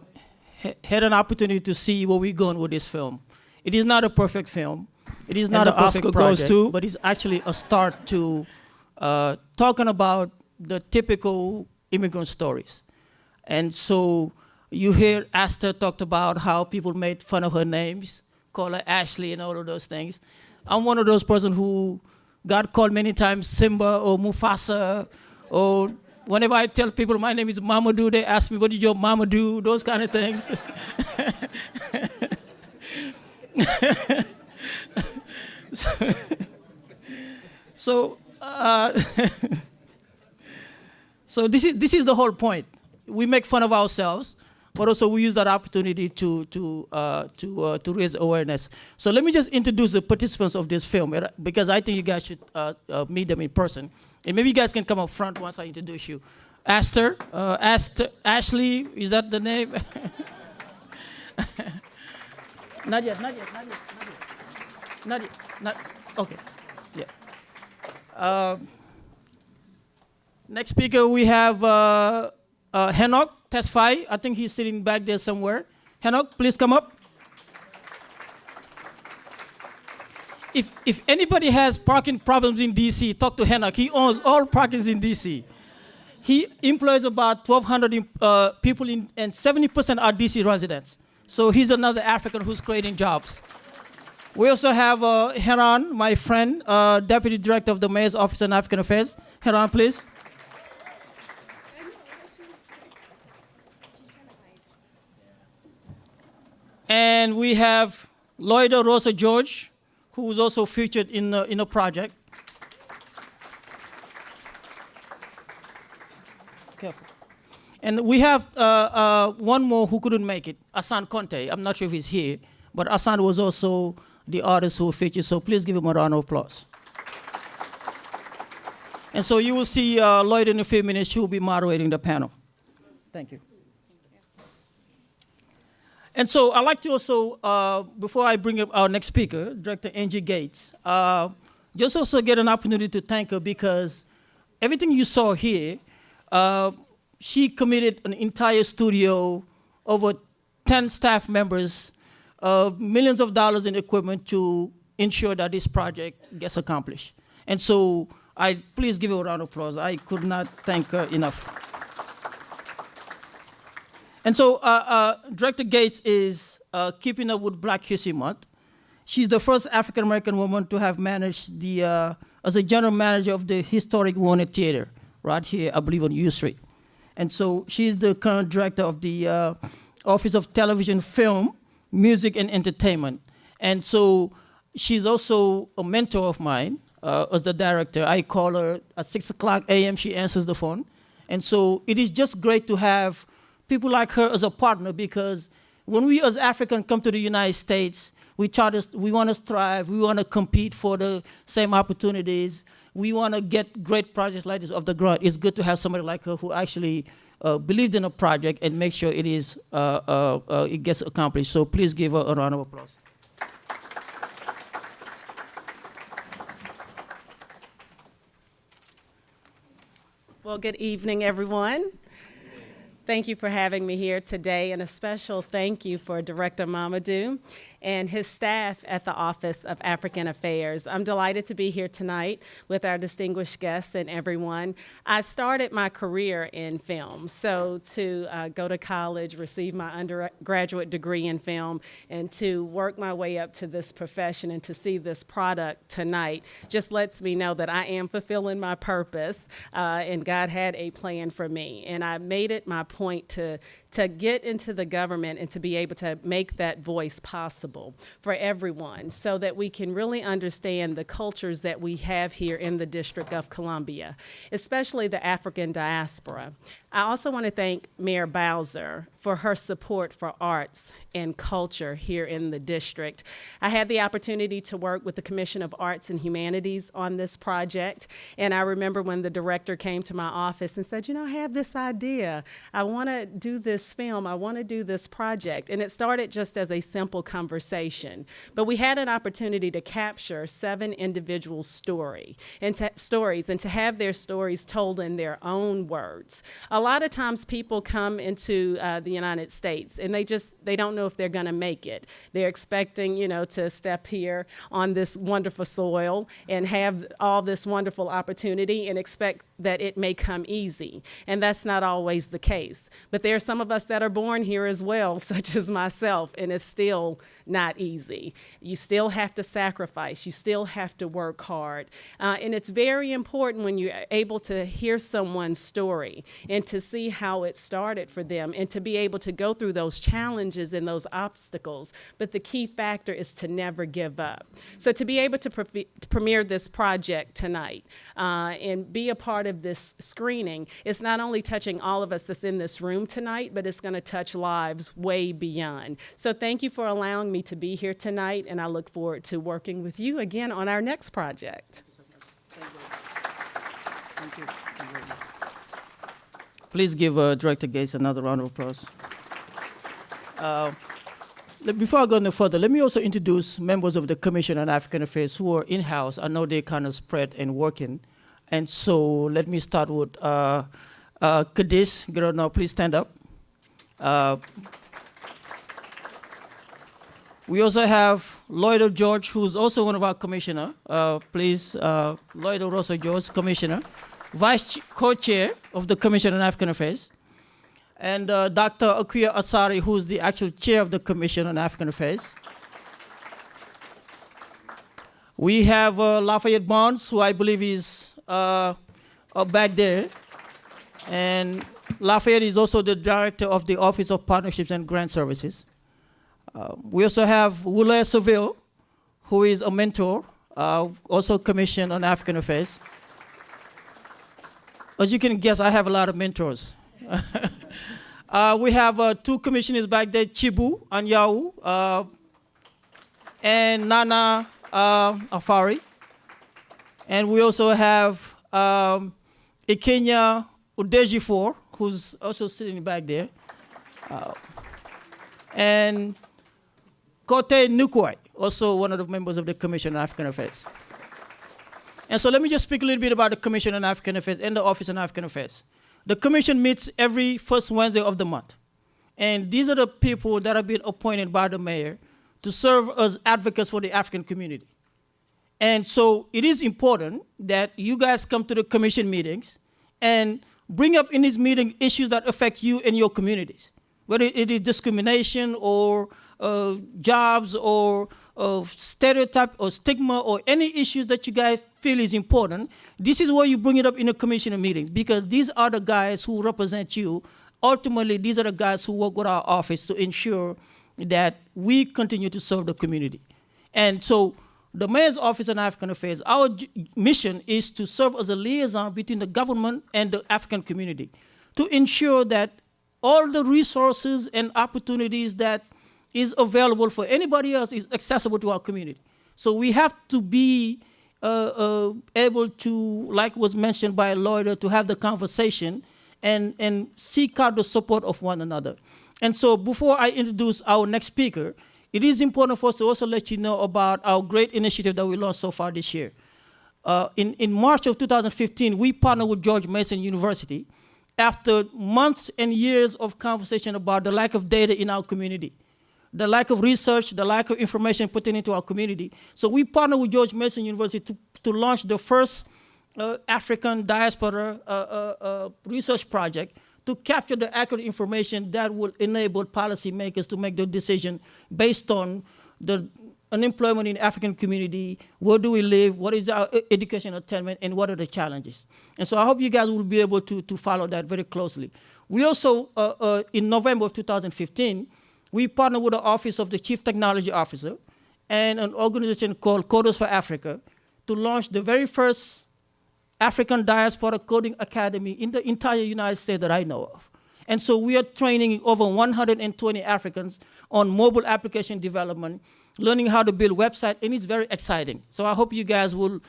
an opportunity to see where we're going with this film. It is not a perfect film. It is not a perfect project, but it's actually a start to talking about the typical immigrant stories. And so you hear Esther talked about how people made fun of her names, call her Ashley and all of those things. I'm one of those persons who got called many times Simba or Mufasa, or whenever I tell people my name is Mamadou, they ask me, what did your mama do? Those kind of things. So this is the whole point. We make fun of ourselves, but also we use that opportunity to raise awareness. So let me just introduce the participants of this film, because I think you guys should meet them in person. And maybe you guys can come up front once I introduce you. Esther, Ashley, is that the name? Not yet. Okay, yeah. Next speaker we have Henok Tesfaye. I think he's sitting back there somewhere. Henok, please come up. If anybody has parking problems in DC, talk to Henok. He owns all parkings in DC. He employs about 1,200 people, and 70% are DC residents. So he's another African who's creating jobs. We also have Heran, my friend, Deputy Director of the Mayor's Office on African Affairs. Heran, please. And we have Lloyd Rosa George, who was also featured in a project. Careful. And we have one more who couldn't make it, Asan Conte. I'm not sure if he's here, but Asan was also the artist who featured, so please give him a round of applause. And so you will see Lloyd in a few minutes. She will be moderating the panel. Thank you. And so I'd like to also, before I bring up our next speaker, Director Angie Gates, just also get an opportunity to thank her because everything you saw here, she committed an entire studio, over 10 staff members, millions of dollars in equipment to ensure that this project gets accomplished. And so please give her a round of applause. I could not thank her enough. And so Director Gates is keeping up with Black History Month. She's the first African-American woman to have managed as a general manager of the historic Warner Theater, right here, I believe, on U Street. And so she's the current director of the Office of Television, Film, Music, and Entertainment. And so she's also a mentor of mine as the director. I call her at 6 o'clock a.m., she answers the phone. And so it is just great to have people like her as a partner because when we as Africans come to the United States, we want to strive, we want to compete for the same opportunities, we want to get great projects like this off the ground. It's good to have somebody like her who actually believed in a project and make sure it gets accomplished. So please give her a round of applause. Well, good evening, everyone. Thank you for having me here today, and a special thank you for Director Mamadou and his staff at the Office of African Affairs. I'm delighted to be here tonight with our distinguished guests and everyone. I started my career in film, so to go to college, receive my undergraduate degree in film, and to work my way up to this profession and to see this product tonight just lets me know that I am fulfilling my purpose, and God had a plan for me. And I made it my point to get into the government and to be able to make that voice possible for everyone so that we can really understand the cultures that we have here in the District of Columbia, especially the African diaspora. I also want to thank Mayor Bowser for her support for arts and culture here in the district. I had the opportunity to work with the Commission of Arts and Humanities on this project, and I remember when the director came to my office and said, you know, I have this idea. I want to do this film. I want to do this project. And it started just as a simple conversation. But we had an opportunity to capture 7 individuals' stories and to have their stories told in their own words. A lot of times people come into the United States and they don't know if they're going to make it. They're expecting, you know, to step here on this wonderful soil and have all this wonderful opportunity and expect that it may come easy. And that's not always the case. But there are some of us that are born here as well, such as myself, and it's still not easy. You still have to sacrifice. You still have to work hard. And it's very important when you're able to hear someone's story and to see how it started for them and to be able to go through those challenges and those obstacles. But the key factor is to never give up. So to be able to premiere this project tonight and be a part of this screening, it's not only touching all of us that's in this room tonight, but it's going to touch lives way beyond. So thank you for allowing me to be here tonight, and I look forward to working with you again on our next project. Thank you. Please give Director Gates another round of applause. Before I go no further, let me also introduce members of the Commission on African Affairs who are in-house. I know they're kind of spread and working. And so let me start with Kadish. Now, please stand up. We also have Lloyd George, who's also one of our commissioner. Please, Lloyd Rosa George, commissioner, vice co-chair of the Commission on African Affairs, and Dr. Akuya Asari, who's the actual chair of the Commission on African Affairs. We have Lafayette Barnes, who I believe is back there, and Lafayette is also the director of the Office of Partnerships and Grant Services. We also have Wule Seville, who is a mentor, also commissioned on African Affairs. As you can guess, I have a lot of mentors. We have 2 commissioners back there, Chibu and Yau, and Nana Afari. And we also have Ikenya Udejifor, who's also sitting back there. And Kote Nukwai, also one of the members of the Commission on African Affairs. And so let me just speak a little bit about the Commission on African Affairs and the Office on African Affairs. The Commission meets every first Wednesday of the month. And these are the people that have been appointed by the mayor to serve as advocates for the African community. And so it is important that you guys come to the Commission meetings and bring up in these meetings issues that affect you and your communities, whether it is discrimination or jobs or stereotype or stigma or any issues that you guys feel is important. This is where you bring it up in the commissioner meetings, because these are the guys who represent you. Ultimately, these are the guys who work with our office to ensure that we continue to serve the community. And so the Mayor's Office on African Affairs, our mission is to serve as a liaison between the government and the African community to ensure that all the resources and opportunities that is available for anybody else is accessible to our community. So we have to be able to, like was mentioned by Lloyd, to have the conversation and seek out the support of one another. And so before I introduce our next speaker, it is important for us to also let you know about our great initiative that we launched so far this year. In March of 2015, we partnered with George Mason University after months and years of conversation about the lack of data in our community, the lack of research, the lack of information put into our community. So we partnered with George Mason University to launch the first African diaspora research project to capture the accurate information that will enable policymakers to make their decision based on the unemployment in the African community, where do we live, what is our education attainment, and what are the challenges. And so I hope you guys will be able to follow that very closely. We also, in November of 2015, we partnered with the Office of the Chief Technology Officer and an organization called Coders for Africa to launch the very first African Diaspora Coding Academy in the entire United States that I know of. And so we are training over 120 Africans on mobile application development, learning how to build websites, and it's very exciting. So I hope you guys will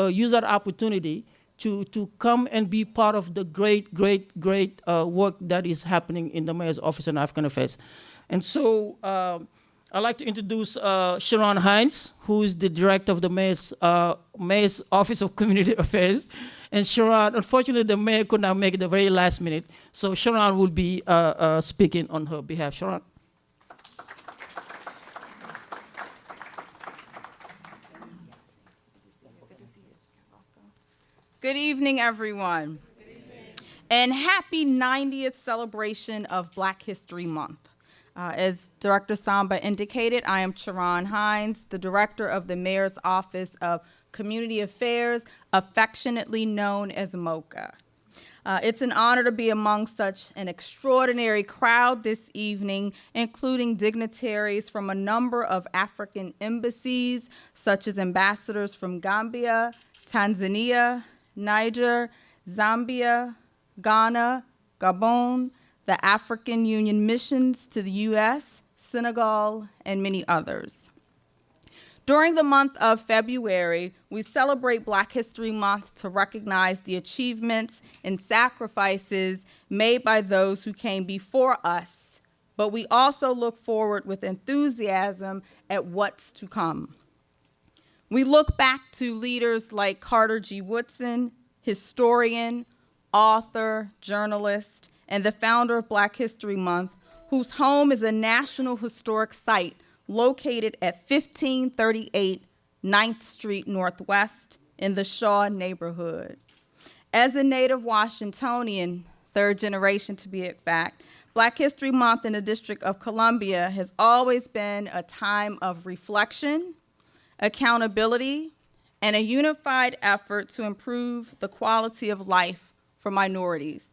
use that opportunity to come and be part of the great work that is happening in the Mayor's Office on African Affairs. And so I'd like to introduce Sharon Hines, who is the director of the Mayor's Office of Community Affairs. And Sharon, unfortunately, the mayor could not make it the very last minute, so Sharon will be speaking on her behalf. Sharon. Good evening, everyone. Good evening. And happy 90th celebration of Black History Month. As Director Samba indicated, I am Sharon Hines, the director of the Mayor's Office of Community Affairs, affectionately known as MOAA. It's an honor to be among such an extraordinary crowd this evening, including dignitaries from a number of African embassies, such as ambassadors from Gambia, Tanzania, Niger, Zambia, Ghana, Gabon, the African Union missions to the US, Senegal, and many others. During the month of February, we celebrate Black History Month to recognize the achievements and sacrifices made by those who came before us, but we also look forward with enthusiasm at what's to come. We look back to leaders like Carter G. Woodson, historian, author, journalist, and the founder of Black History Month, whose home is a National Historic Site located at 1538 9th Street Northwest in the Shaw neighborhood. As a native Washingtonian, third generation to be exact, Black History Month in the District of Columbia has always been a time of reflection, accountability, and a unified effort to improve the quality of life for minorities.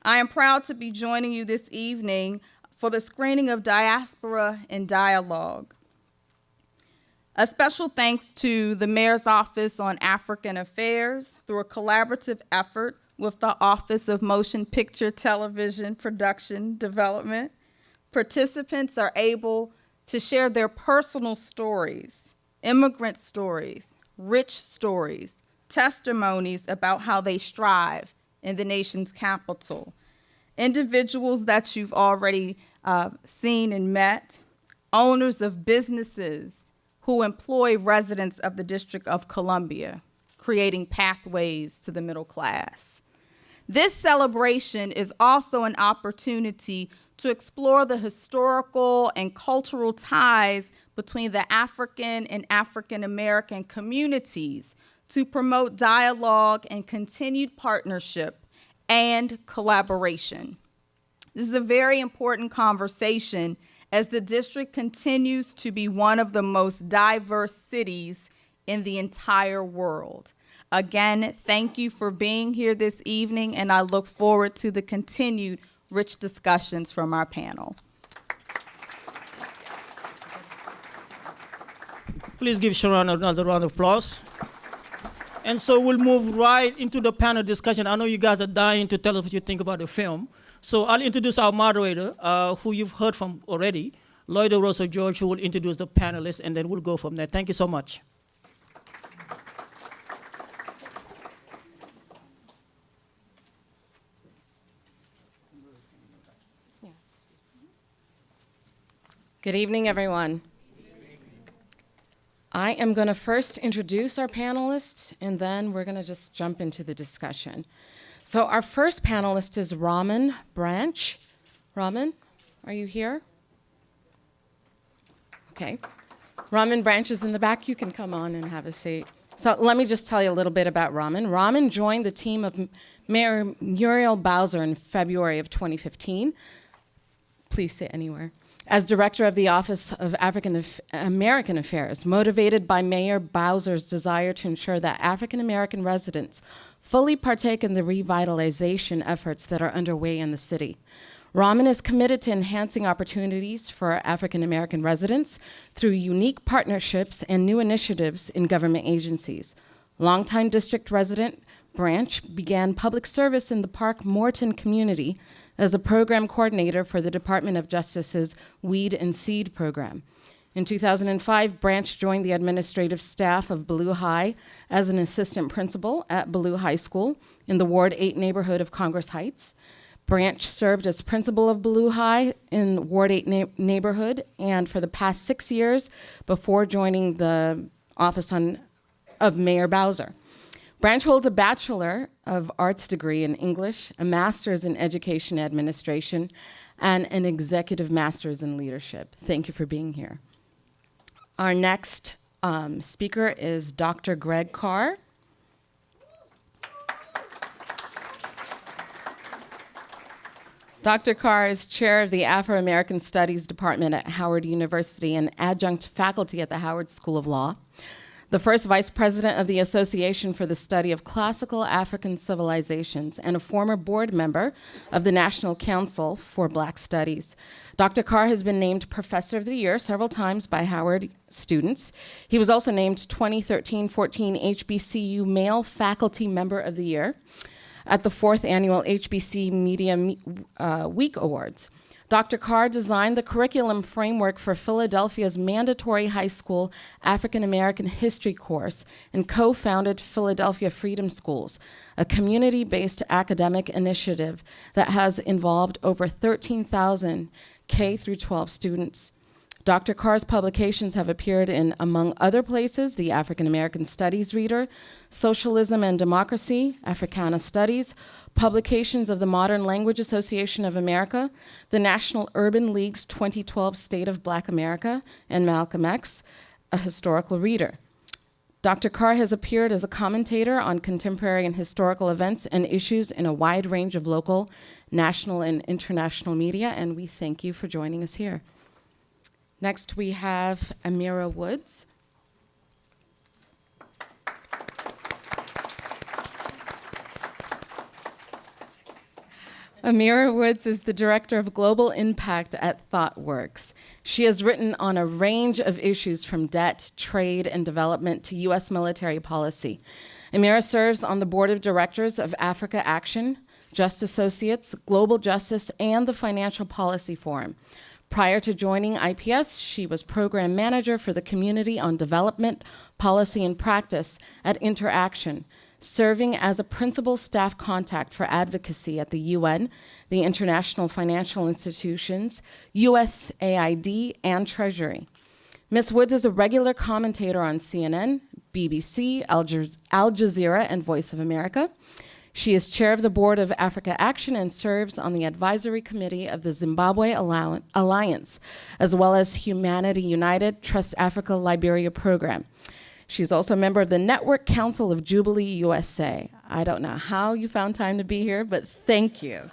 I am proud to be joining you this evening for the screening of Diaspora in Dialogue. A special thanks to the Mayor's Office on African Affairs through a collaborative effort with the Office of Motion Picture Television Production Development. Participants are able to share their personal stories, immigrant stories, rich stories, testimonies about how they strive in the nation's capital. Individuals that you've already seen and met, owners of businesses who employ residents of the District of Columbia, creating pathways to the middle class. This celebration is also an opportunity to explore the historical and cultural ties between the African and African American communities to promote dialogue and continued partnership and collaboration. This is a very important conversation as the district continues to be one of the most diverse cities in the entire world. Again, thank you for being here this evening, and I look forward to the continued rich discussions from our panel. Please give Sharon another round of applause. And so we'll move right into the panel discussion. I know you guys are dying to tell us what you think about the film. So I'll introduce our moderator, who you've heard from already, Lloyd Rosa George, who will introduce the panelists, and then we'll go from there. Thank you so much. Good evening, everyone. I am going to first introduce our panelists, and then we're going to just jump into the discussion. So our first panelist is Raman Branch. Raman, are you here? Okay. Raman Branch is in the back. You can come on and have a seat. So let me just tell you a little bit about Raman. Raman joined the team of Mayor Muriel Bowser in February of 2015. Please sit anywhere. As director of the Office of African American Affairs, motivated by Mayor Bowser's desire to ensure that African American residents fully partake in the revitalization efforts that are underway in the city. Raman is committed to enhancing opportunities for African American residents through unique partnerships and new initiatives in government agencies. Longtime district resident Branch began public service in the Park Morton community as a program coordinator for the Department of Justice's Weed and Seed program. In 2005, Branch joined the administrative staff of Ballou High as an assistant principal at Ballou High School in the Ward 8 neighborhood of Congress Heights. Branch served as principal of Ballou High in Ward 8 neighborhood, and for the past 6 years before joining the office of Mayor Bowser. Branch holds a Bachelor of Arts degree in English, a Master's in Education Administration, and an Executive Master's in Leadership. Thank you for being here. Our next speaker is Dr. Greg Carr. Dr. Carr is chair of the Afro-American Studies Department at Howard University and adjunct faculty at the Howard School of Law. The first vice president of the Association for the Study of Classical African Civilizations, and a former board member of the National Council for Black Studies. Dr. Carr has been named Professor of the Year several times by Howard students. He was also named 2013-14 HBCU Male Faculty Member of the Year at the 4th Annual HBC Media Week Awards. Dr. Carr designed the curriculum framework for Philadelphia's mandatory high school African American history course and co-founded Philadelphia Freedom Schools, a community-based academic initiative that has involved over 13,000 K-12 students. Dr. Carr's publications have appeared in, among other places, the African American Studies Reader, Socialism and Democracy, Africana Studies, publications of the Modern Language Association of America, the National Urban League's 2012 State of Black America, and Malcolm X, a historical reader. Dr. Carr has appeared as a commentator on contemporary and historical events and issues in a wide range of local, national, and international media, and we thank you for joining us here. Next, we have Amira Woods. Amira Woods is the Director of Global Impact at ThoughtWorks. She has written on a range of issues from debt, trade, and development to U.S. military policy. Amira serves on the Board of Directors of Africa Action, Just Associates, Global Justice, and the Financial Policy Forum. Prior to joining IPS, she was Program Manager for the Community on Development, Policy, and Practice at Interaction, serving as a principal staff contact for advocacy at the UN, the International Financial Institutions, USAID, and Treasury. Ms. Woods is a regular commentator on CNN, BBC, Al Jazeera, and Voice of America. She is chair of the Board of Africa Action and serves on the advisory committee of the Zimbabwe Alliance, as well as Humanity United Trust Africa Liberia program. She's also a member of the Network Council of Jubilee USA. I don't know how you found time to be here, but thank you.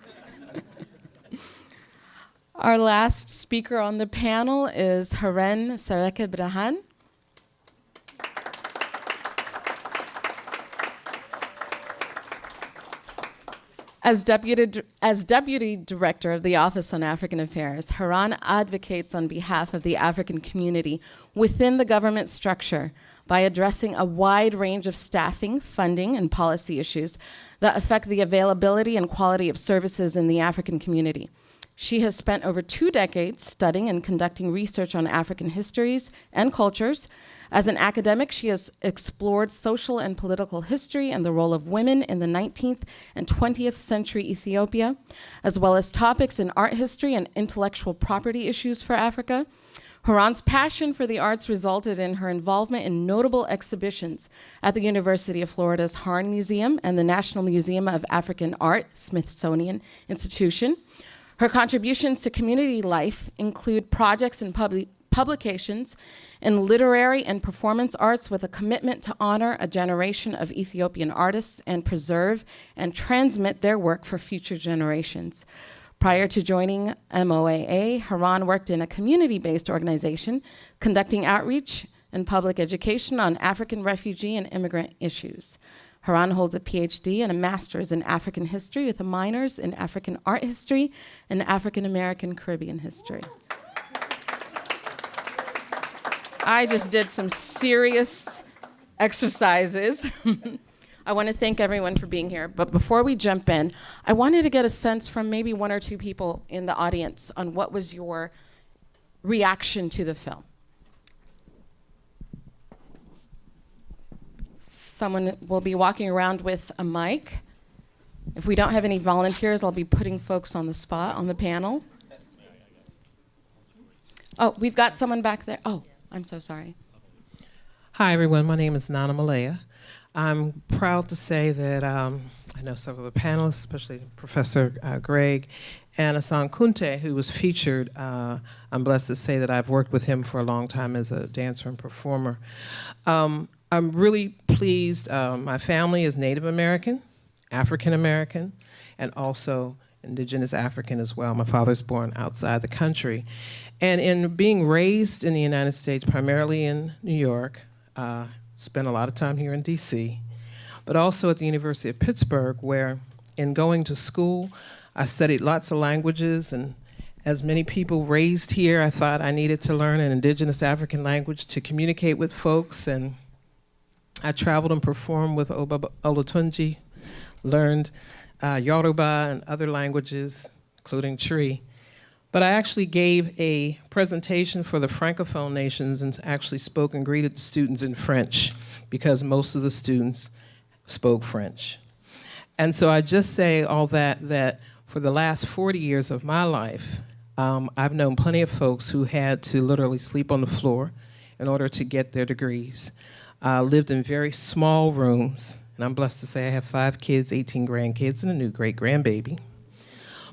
Our last speaker on the panel is Haren Sareke-Brahan. As Deputy Director of the Office on African Affairs, Haran advocates on behalf of the African community within the government structure by addressing a wide range of staffing, funding, and policy issues that affect the availability and quality of services in the African community. She has spent over 2 decades studying and conducting research on African histories and cultures. As an academic, she has explored social and political history and the role of women in the 19th and 20th century Ethiopia, as well as topics in art history and intellectual property issues for Africa. Haran's passion for the arts resulted in her involvement in notable exhibitions at the University of Florida's Harn Museum and the National Museum of African Art, Smithsonian Institution. Her contributions to community life include projects and publications in literary and performance arts with a commitment to honor a generation of Ethiopian artists and preserve and transmit their work for future generations. Prior to joining MOAA, Haran worked in a community-based organization conducting outreach and public education on African refugee and immigrant issues. Haran holds a PhD and a master's in African history with a minors in African art history and African American Caribbean history. I just did some serious exercises. I want to thank everyone for being here, but before we jump in, I wanted to get a sense from maybe 1 or 2 people in the audience on what was your reaction to the film. Someone will be walking around with a mic. If we don't have any volunteers, I'll be putting folks on the spot on the panel. Oh, we've got someone back there. Oh, I'm so sorry. Hi, everyone. My name is Nana Malaya. I'm proud to say that I know several of the panelists, especially Professor Greg and Hassan Kunte, who was featured. I'm blessed to say that I've worked with him for a long time as a dancer and performer. I'm really pleased. My family is Native American, African American, and also Indigenous African as well. My father's born outside the country. And in being raised in the United States, primarily in New York, spent a lot of time here in DC, but also at the University of Pittsburgh, where in going to school, I studied lots of languages, and as many people raised here, I thought I needed to learn an Indigenous African language to communicate with folks, and I traveled and performed with Oba Olutunji, learned Yoruba and other languages, including Tree. But I actually gave a presentation for the Francophone nations and actually spoke and greeted the students in French because most of the students spoke French. And so I just say all that for the last 40 years of my life, I've known plenty of folks who had to literally sleep on the floor in order to get their degrees. Lived in very small rooms, and I'm blessed to say I have 5 kids, 18 grandkids, and a new great-grandbaby.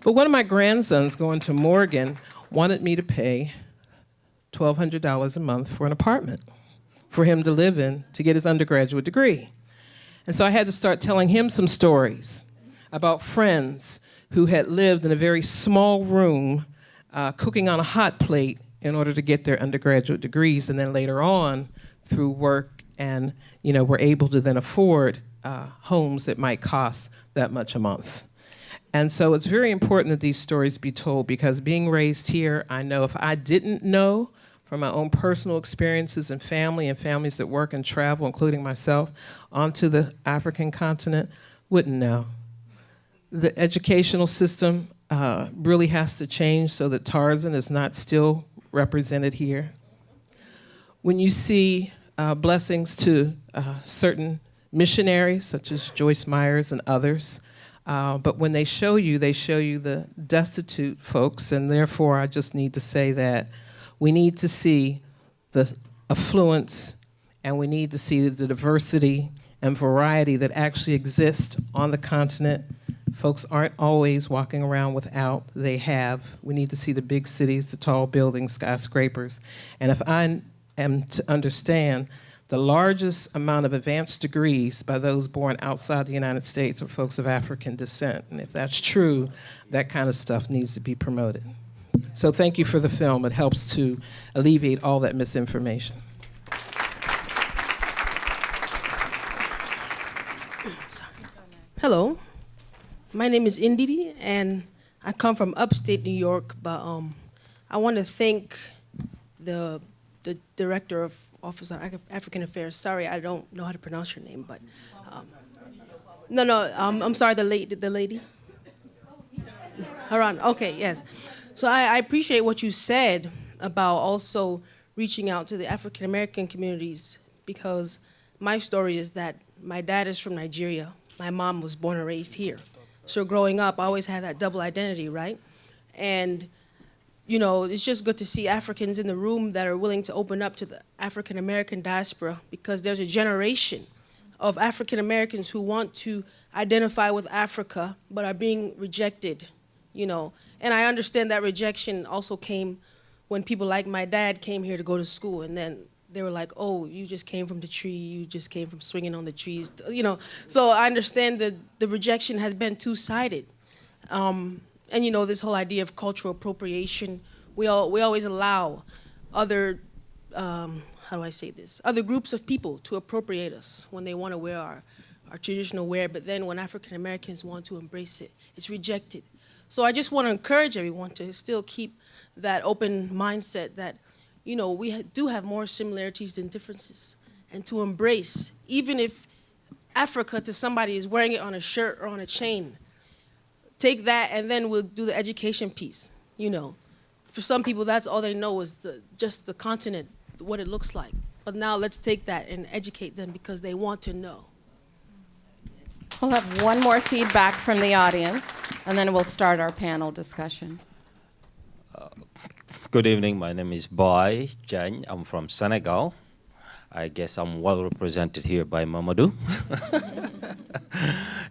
But one of my grandsons going to Morgan wanted me to pay $1,200 a month for an apartment for him to live in to get his undergraduate degree. And so I had to start telling him some stories about friends who had lived in a very small room cooking on a hot plate in order to get their undergraduate degrees, and then later on, through work and were able to then afford homes that might cost that much a month. And so it's very important that these stories be told, because being raised here, I know if I didn't know from my own personal experiences and families that work and travel, including myself, onto the African continent, wouldn't know. The educational system really has to change so that Tarzan is not still represented here. When you see blessings to certain missionaries, such as Joyce Myers and others, but when they show you the destitute folks, and therefore I just need to say that we need to see the affluence, and we need to see the diversity and variety that actually exists on the continent. Folks aren't always walking around without, they have. We need to see the big cities, the tall buildings, skyscrapers. And if I am to understand, the largest amount of advanced degrees by those born outside the United States are folks of African descent. And if that's true, that kind of stuff needs to be promoted. So thank you for the film. It helps to alleviate all that misinformation. Hello, my name is Indidi, and I come from upstate New York, but I want to thank the Director of Office of African Affairs. Sorry, I don't know how to pronounce your name, but I'm sorry, the lady. Haran. Okay, yes. So I appreciate what you said about also reaching out to the African American communities, because my story is that my dad is from Nigeria. My mom was born and raised here. So growing up, I always had that double identity, right? And you know, it's just good to see Africans in the room that are willing to open up to the African American diaspora, because there's a generation of African Americans who want to identify with Africa but are being rejected, you know. And I understand that rejection also came when people like my dad came here to go to school, and then they were like, oh, you just came from the tree, you just came from swinging on the trees, you know. So I understand that the rejection has been two-sided. And you know, this whole idea of cultural appropriation, we always allow other, how do I say this, other groups of people to appropriate us when they want to wear our traditional wear, but then when African Americans want to embrace it, it's rejected. So I just want to encourage everyone to still keep that open mindset that, you know, we do have more similarities than differences, and to embrace, even if Africa to somebody is wearing it on a shirt or on a chain, take that, and then we'll do the education piece, you know. For some people, that's all they know is just the continent, what it looks like. But now let's take that and educate them because they want to know. We'll have one more feedback from the audience, and then we'll start our panel discussion. Good evening. My name is Boy Jan. I'm from Senegal. I guess I'm well represented here by Mamadou.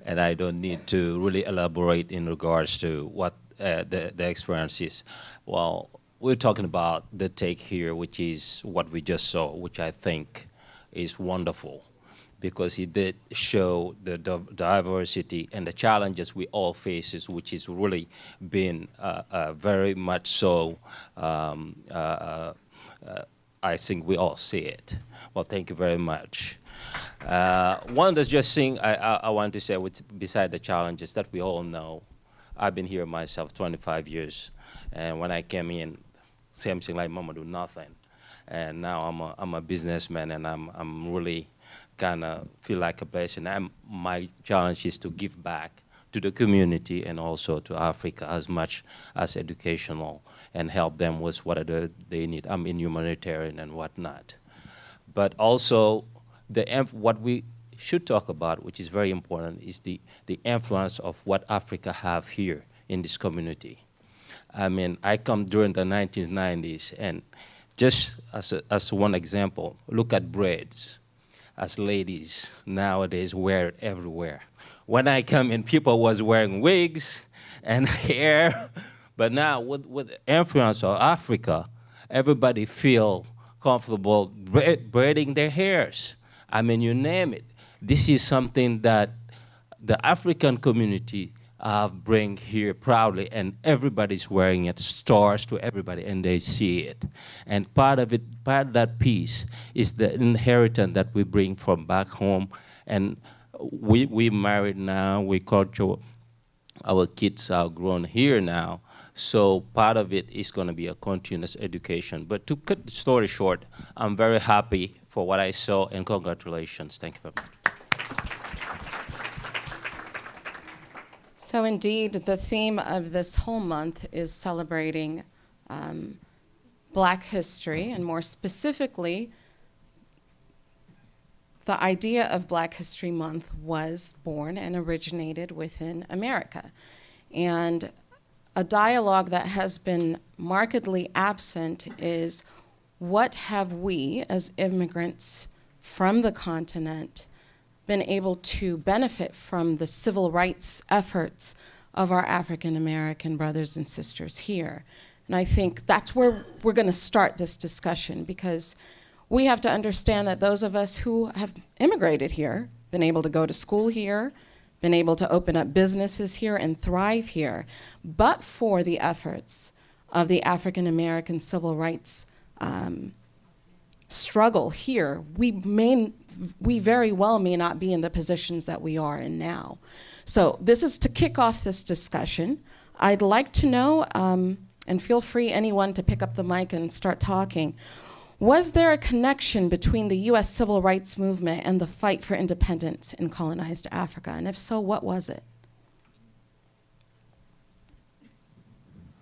And I don't need to really elaborate in regards to what the experience is. Well, we're talking about the take here, which is what we just saw, which I think is wonderful, because he did show the diversity and the challenges we all face, which is really been very much so, I think we all see it. Well, thank you very much. One that's just thing I want to say, beside the challenges that we all know, I've been here myself 25 years, and when I came in, same thing like Mamadou, nothing. And now I'm a businessman, and I'm really kind of feel like a blessing. My challenge is to give back to the community and also to Africa as much as educational, and help them with whatever they need. I'm in humanitarian and whatnot. But also, what we should talk about, which is very important, is the influence of what Africa have here in this community. I mean, I come during the 1990s, and just as one example, look at braids. As ladies nowadays wear it everywhere. When I come in, people was wearing wigs and hair, but now with the influence of Africa, everybody feel comfortable braiding their hairs. I mean, you name it. This is something that the African community bring here proudly, and everybody's wearing it, stars to everybody, and they see it. And part of that piece is the inheritance that we bring from back home. And we married now, we culture Our kids are grown here now, so part of it is going to be a continuous education. But to cut the story short, I'm very happy for what I saw, and congratulations. Thank you very much. So indeed, the theme of this whole month is celebrating Black history, and more specifically, the idea of Black History Month was born and originated within America. And a dialogue that has been markedly absent is, what have we as immigrants from the continent been able to benefit from the civil rights efforts of our African American brothers and sisters here? And I think that's where we're going to start this discussion, because we have to understand that those of us who have immigrated here, been able to go to school here, been able to open up businesses here and thrive here, but for the efforts of the African American civil rights struggle here, we very well may not be in the positions that we are in now. So this is to kick off this discussion. I'd like to know, and feel free anyone to pick up the mic and start talking, was there a connection between the US civil rights movement and the fight for independence in colonized Africa? And if so, what was it?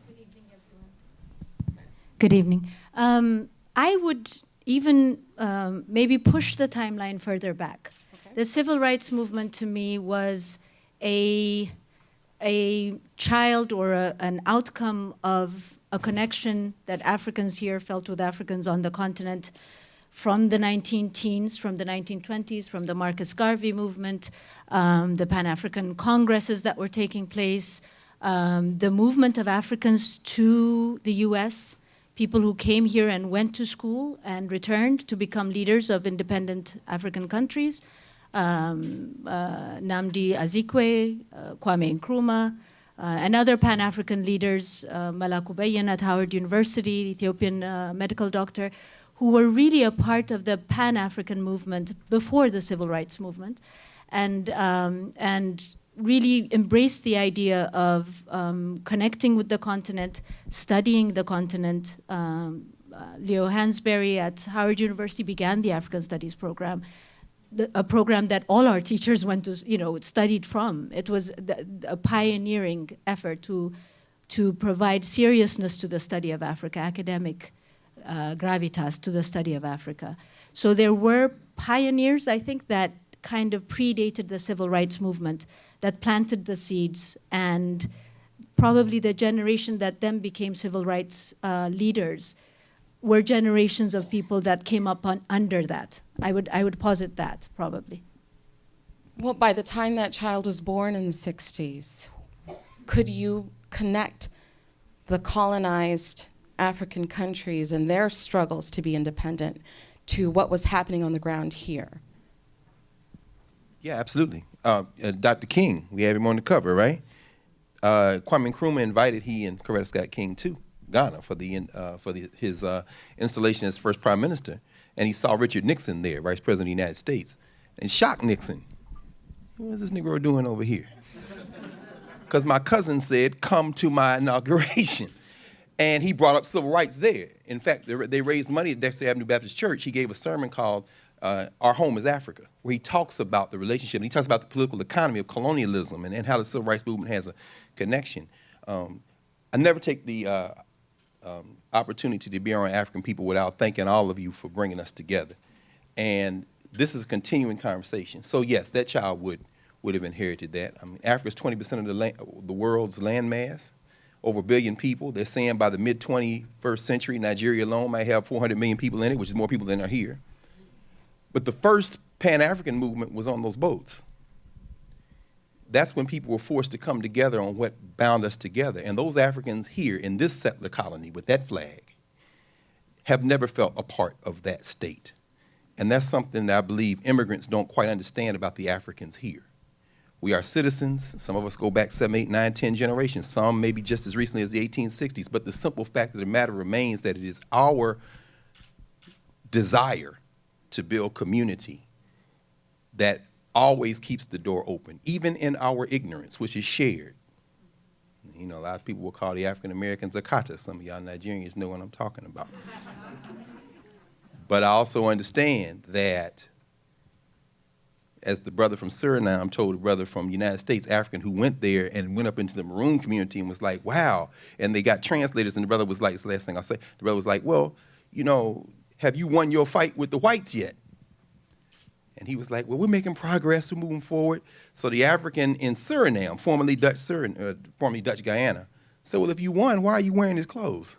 Good evening, everyone. Good evening. I would even maybe push the timeline further back. Okay. The civil rights movement to me was a child or an outcome of a connection that Africans here felt with Africans on the continent from the 19-teens, from the 1920s, from the Marcus Garvey movement, the Pan-African Congresses that were taking place, the movement of Africans to the US, people who came here and went to school and returned to become leaders of independent African countries, Nnamdi Azikiwe, Kwame Nkrumah, and other Pan-African leaders, Malaku Bayen at Howard University, the Ethiopian medical doctor, who were really a part of the Pan-African movement before the civil rights movement, and really embraced the idea of connecting with the continent, studying the continent. Leo Hansberry at Howard University began the African Studies program, a program that all our teachers went to, studied from. It was a pioneering effort to provide seriousness to the study of Africa, academic gravitas to the study of Africa. So there were pioneers, I think, that kind of predated the civil rights movement, that planted the seeds, and probably the generation that then became civil rights leaders were generations of people that came up under that. I would posit that, probably. Well, by the time that child was born in the 60s, could you connect the colonized African countries and their struggles to be independent to what was happening on the ground here? Yeah, absolutely. Dr. King, we have him on the cover, right? Kwame Nkrumah invited he and Coretta Scott King to Ghana for his installation as first prime minister, and he saw Richard Nixon there, vice president of the United States, and shocked Nixon. What's this Negro doing over here? Because my cousin said, come to my inauguration. And he brought up civil rights there. In fact, they raised money at Dexter Avenue Baptist Church. He gave a sermon called Our Home is Africa, where he talks about the relationship. And he talks about the political economy of colonialism and how the civil rights movement has a connection. I never take the opportunity to be around African people without thanking all of you for bringing us together. And this is a continuing conversation. So yes, that child would have inherited that. I mean, Africa is 20% of the world's land mass, over 1 billion people. They're saying by the mid-21st century, Nigeria alone might have 400 million people in it, which is more people than are here. But the first Pan-African movement was on those boats. That's when people were forced to come together on what bound us together. And those Africans here in this settler colony with that flag have never felt a part of that state. And that's something that I believe immigrants don't quite understand about the Africans here. We are citizens. Some of us go back 7, 8, 9, 10 generations. Some maybe just as recently as the 1860s. But the simple fact of the matter remains that it is our desire to build community that always keeps the door open, even in our ignorance, which is shared. You know, a lot of people will call the African Americans Akata. Some of y'all Nigerians know what I'm talking about. But I also understand that, as the brother from Suriname told the brother from the United States, African, who went there and went up into the Maroon community and was like, wow. And they got translators, and the brother was like, it's the last thing I'll say, the brother was like, well, you know, have you won your fight with the whites yet? And he was like, well, we're making progress, we're moving forward. So the African in Suriname, formerly Dutch Guyana, said, well, if you won, why are you wearing his clothes?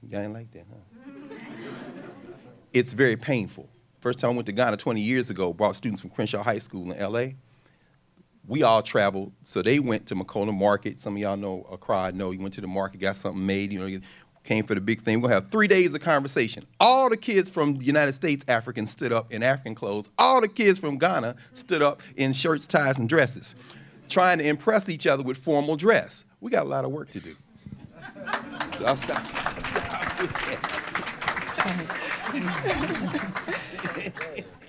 Y'all ain't like that, huh? It's very painful. First time I went to Ghana 20 years ago, brought students from Crenshaw High School in LA. We all traveled, so they went to Makona Market. Some of y'all know, Accra, know, you went to the market, got something made, you know, came for the big thing. We're gonna have 3 days of conversation. All the kids from the United States, Africans, stood up in African clothes. All the kids from Ghana stood up in shirts, ties, and dresses, trying to impress each other with formal dress. We got a lot of work to do. So I'll stop with that.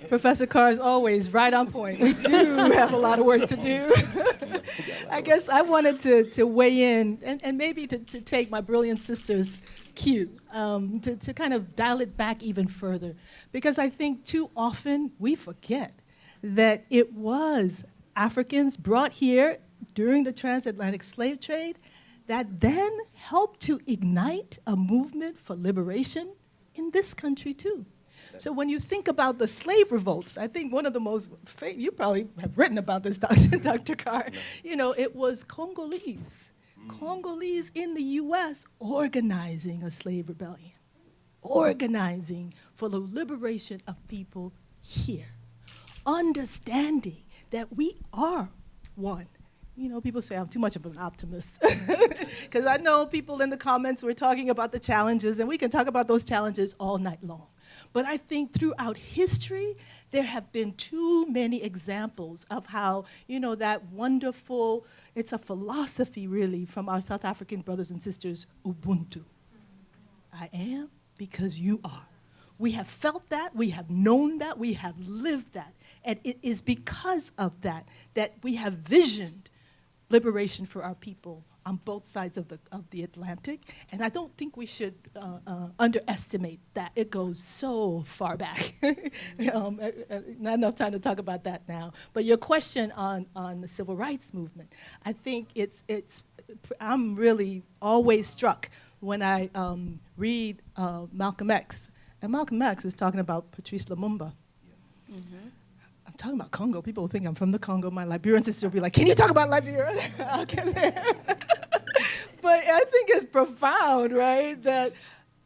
Professor Carr is always right on point. We do have a lot of work to do. I guess I wanted to weigh in and maybe to take my brilliant sister's cue, to kind of dial it back even further. Because I think too often we forget that it was Africans brought here during the transatlantic slave trade that then helped to ignite a movement for liberation in this country too. So when you think about the slave revolts, I think one of the most, you probably have written about this, Dr. Carr, you know, it was Congolese in the US organizing a slave rebellion, organizing for the liberation of people here, understanding that we are one. You know, people say I'm too much of an optimist because I know people in the comments were talking about the challenges, and we can talk about those challenges all night long. But I think throughout history, there have been too many examples of how, you know, that wonderful, it's a philosophy really from our South African brothers and sisters, Ubuntu. I am because you are. We have felt that, we have known that, we have lived that. And it is because of that that we have visioned liberation for our people on both sides of the Atlantic. And I don't think we should underestimate that. It goes so far back. Not enough time to talk about that now. But your question on the civil rights movement, I think I'm really always struck when I read Malcolm X. And Malcolm X is talking about Patrice Lumumba. Mm-hmm. I'm talking about Congo. People think I'm from the Congo. My Liberian sister will be like, can you talk about Liberia? I'll get there. But I think it's profound, right? That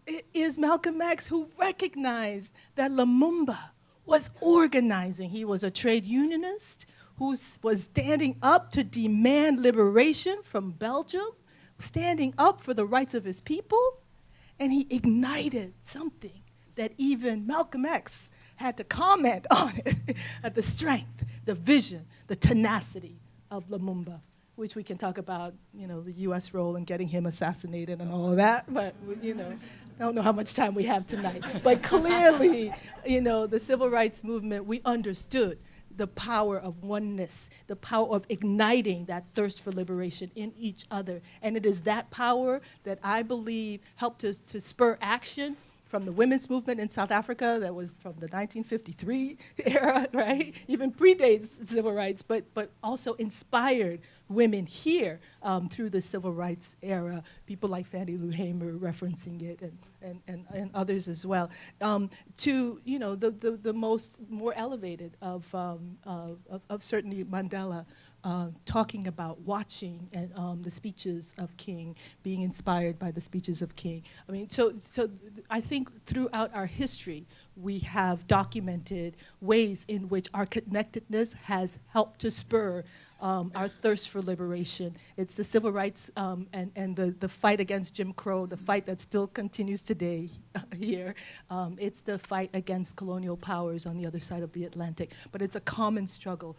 it is Malcolm X who recognized that Lumumba was organizing. He was a trade unionist who was standing up to demand liberation from Belgium, standing up for the rights of his people, and he ignited something that even Malcolm X had to comment on it, at the strength, the vision, the tenacity of Lumumba, which we can talk about, you know, the U.S. role in getting him assassinated and all of that, but, you know, I don't know how much time we have tonight. But clearly, you know, the civil rights movement, we understood the power of oneness, the power of igniting that thirst for liberation in each other. And it is that power that I believe helped us to spur action from the women's movement in South Africa that was from the 1953 era, right? Even predates civil rights, but also inspired women here through the civil rights era. People like Fannie Lou Hamer referencing it, and others as well. To, you know, the more elevated of certainly Mandela, talking about watching and the speeches of King, being inspired by the speeches of King. I mean, so I think throughout our history, we have documented ways in which our connectedness has helped to spur our thirst for liberation. It's the civil rights and the fight against Jim Crow, the fight that still continues today here. It's the fight against colonial powers on the other side of the Atlantic. But it's a common struggle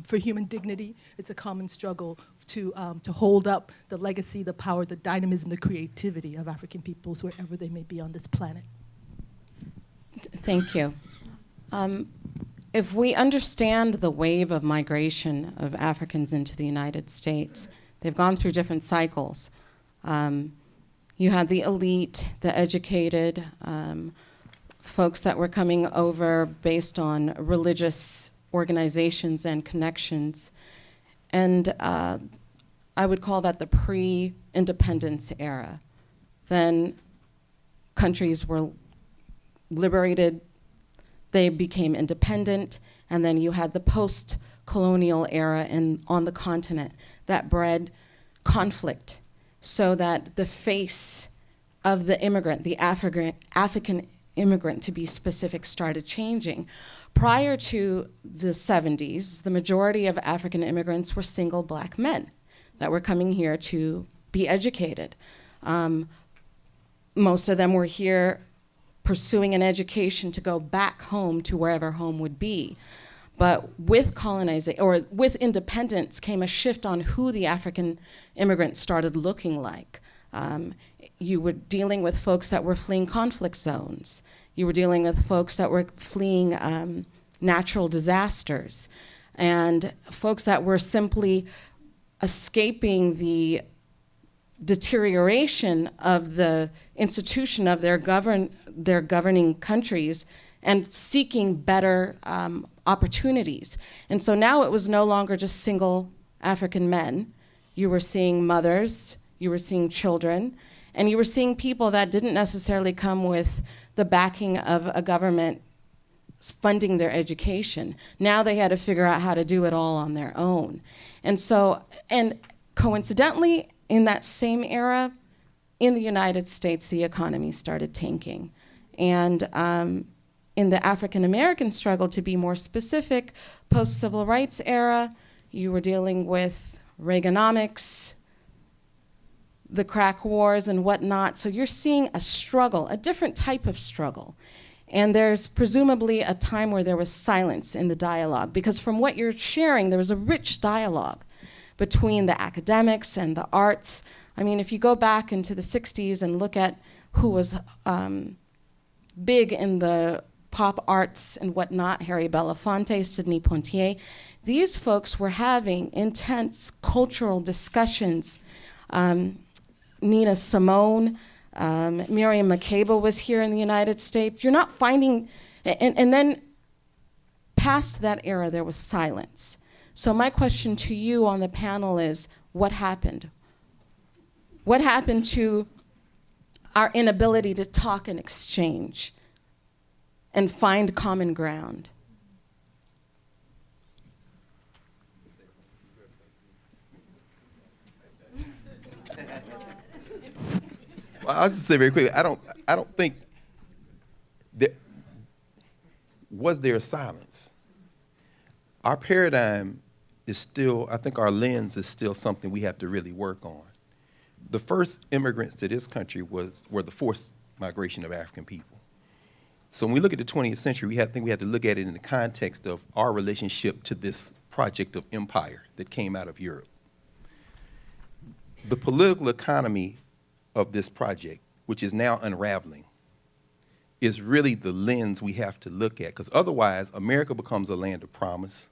for human dignity. It's a common struggle to hold up the legacy, the power, the dynamism, the creativity of African peoples wherever they may be on this planet. Thank you. if we understand the wave of migration of Africans into the United States, they've gone through different cycles. You had the elite, the educated, folks that were coming over based on religious organizations and connections. And I would call that the pre-independence era. Then countries were liberated, they became independent, and then you had the post-colonial era on the continent that bred conflict, so that the face of the immigrant, the African immigrant to be specific, started changing. Prior to the 70s, the majority of African immigrants were single black men that were coming here to be educated. Most of them were here pursuing an education to go back home to wherever home would be. But with colonization, or with independence, came a shift on who the African immigrants started looking like. You were dealing with folks that were fleeing conflict zones. You were dealing with folks that were fleeing natural disasters, and folks that were simply escaping the deterioration of the institution of their governing countries and seeking better opportunities. And so now it was no longer just single African men. You were seeing mothers, you were seeing children, and you were seeing people that didn't necessarily come with the backing of a government funding their education. Now they had to figure out how to do it all on their own. And so, and coincidentally, in that same era, in the United States, the economy started tanking. And in the African American struggle, to be more specific, post-civil rights era, you were dealing with Reaganomics, the crack wars and whatnot. So you're seeing a struggle, a different type of struggle. And there's presumably a time where there was silence in the dialogue, because from what you're sharing, there was a rich dialogue between the academics and the arts. I mean, if you go back into the 60s and look at who was big in the pop arts and whatnot, Harry Belafonte, Sidney Poitier, these folks were having intense cultural discussions. Nina Simone, Miriam Makeba was here in the United States. You're not finding, and then past that era, there was silence. So my question to you on the panel is, what happened? What happened to our inability to talk and exchange and find common ground? Well, I'll just say very quickly, I don't think that, was there a silence? Our paradigm is still, I think our lens is still something we have to really work on. The first immigrants to this country were the forced migration of African people. So when we look at the 20th century, I think we have to look at it in the context of our relationship to this project of empire that came out of Europe. The political economy of this project, which is now unraveling, is really the lens we have to look at, because otherwise America becomes a land of promise.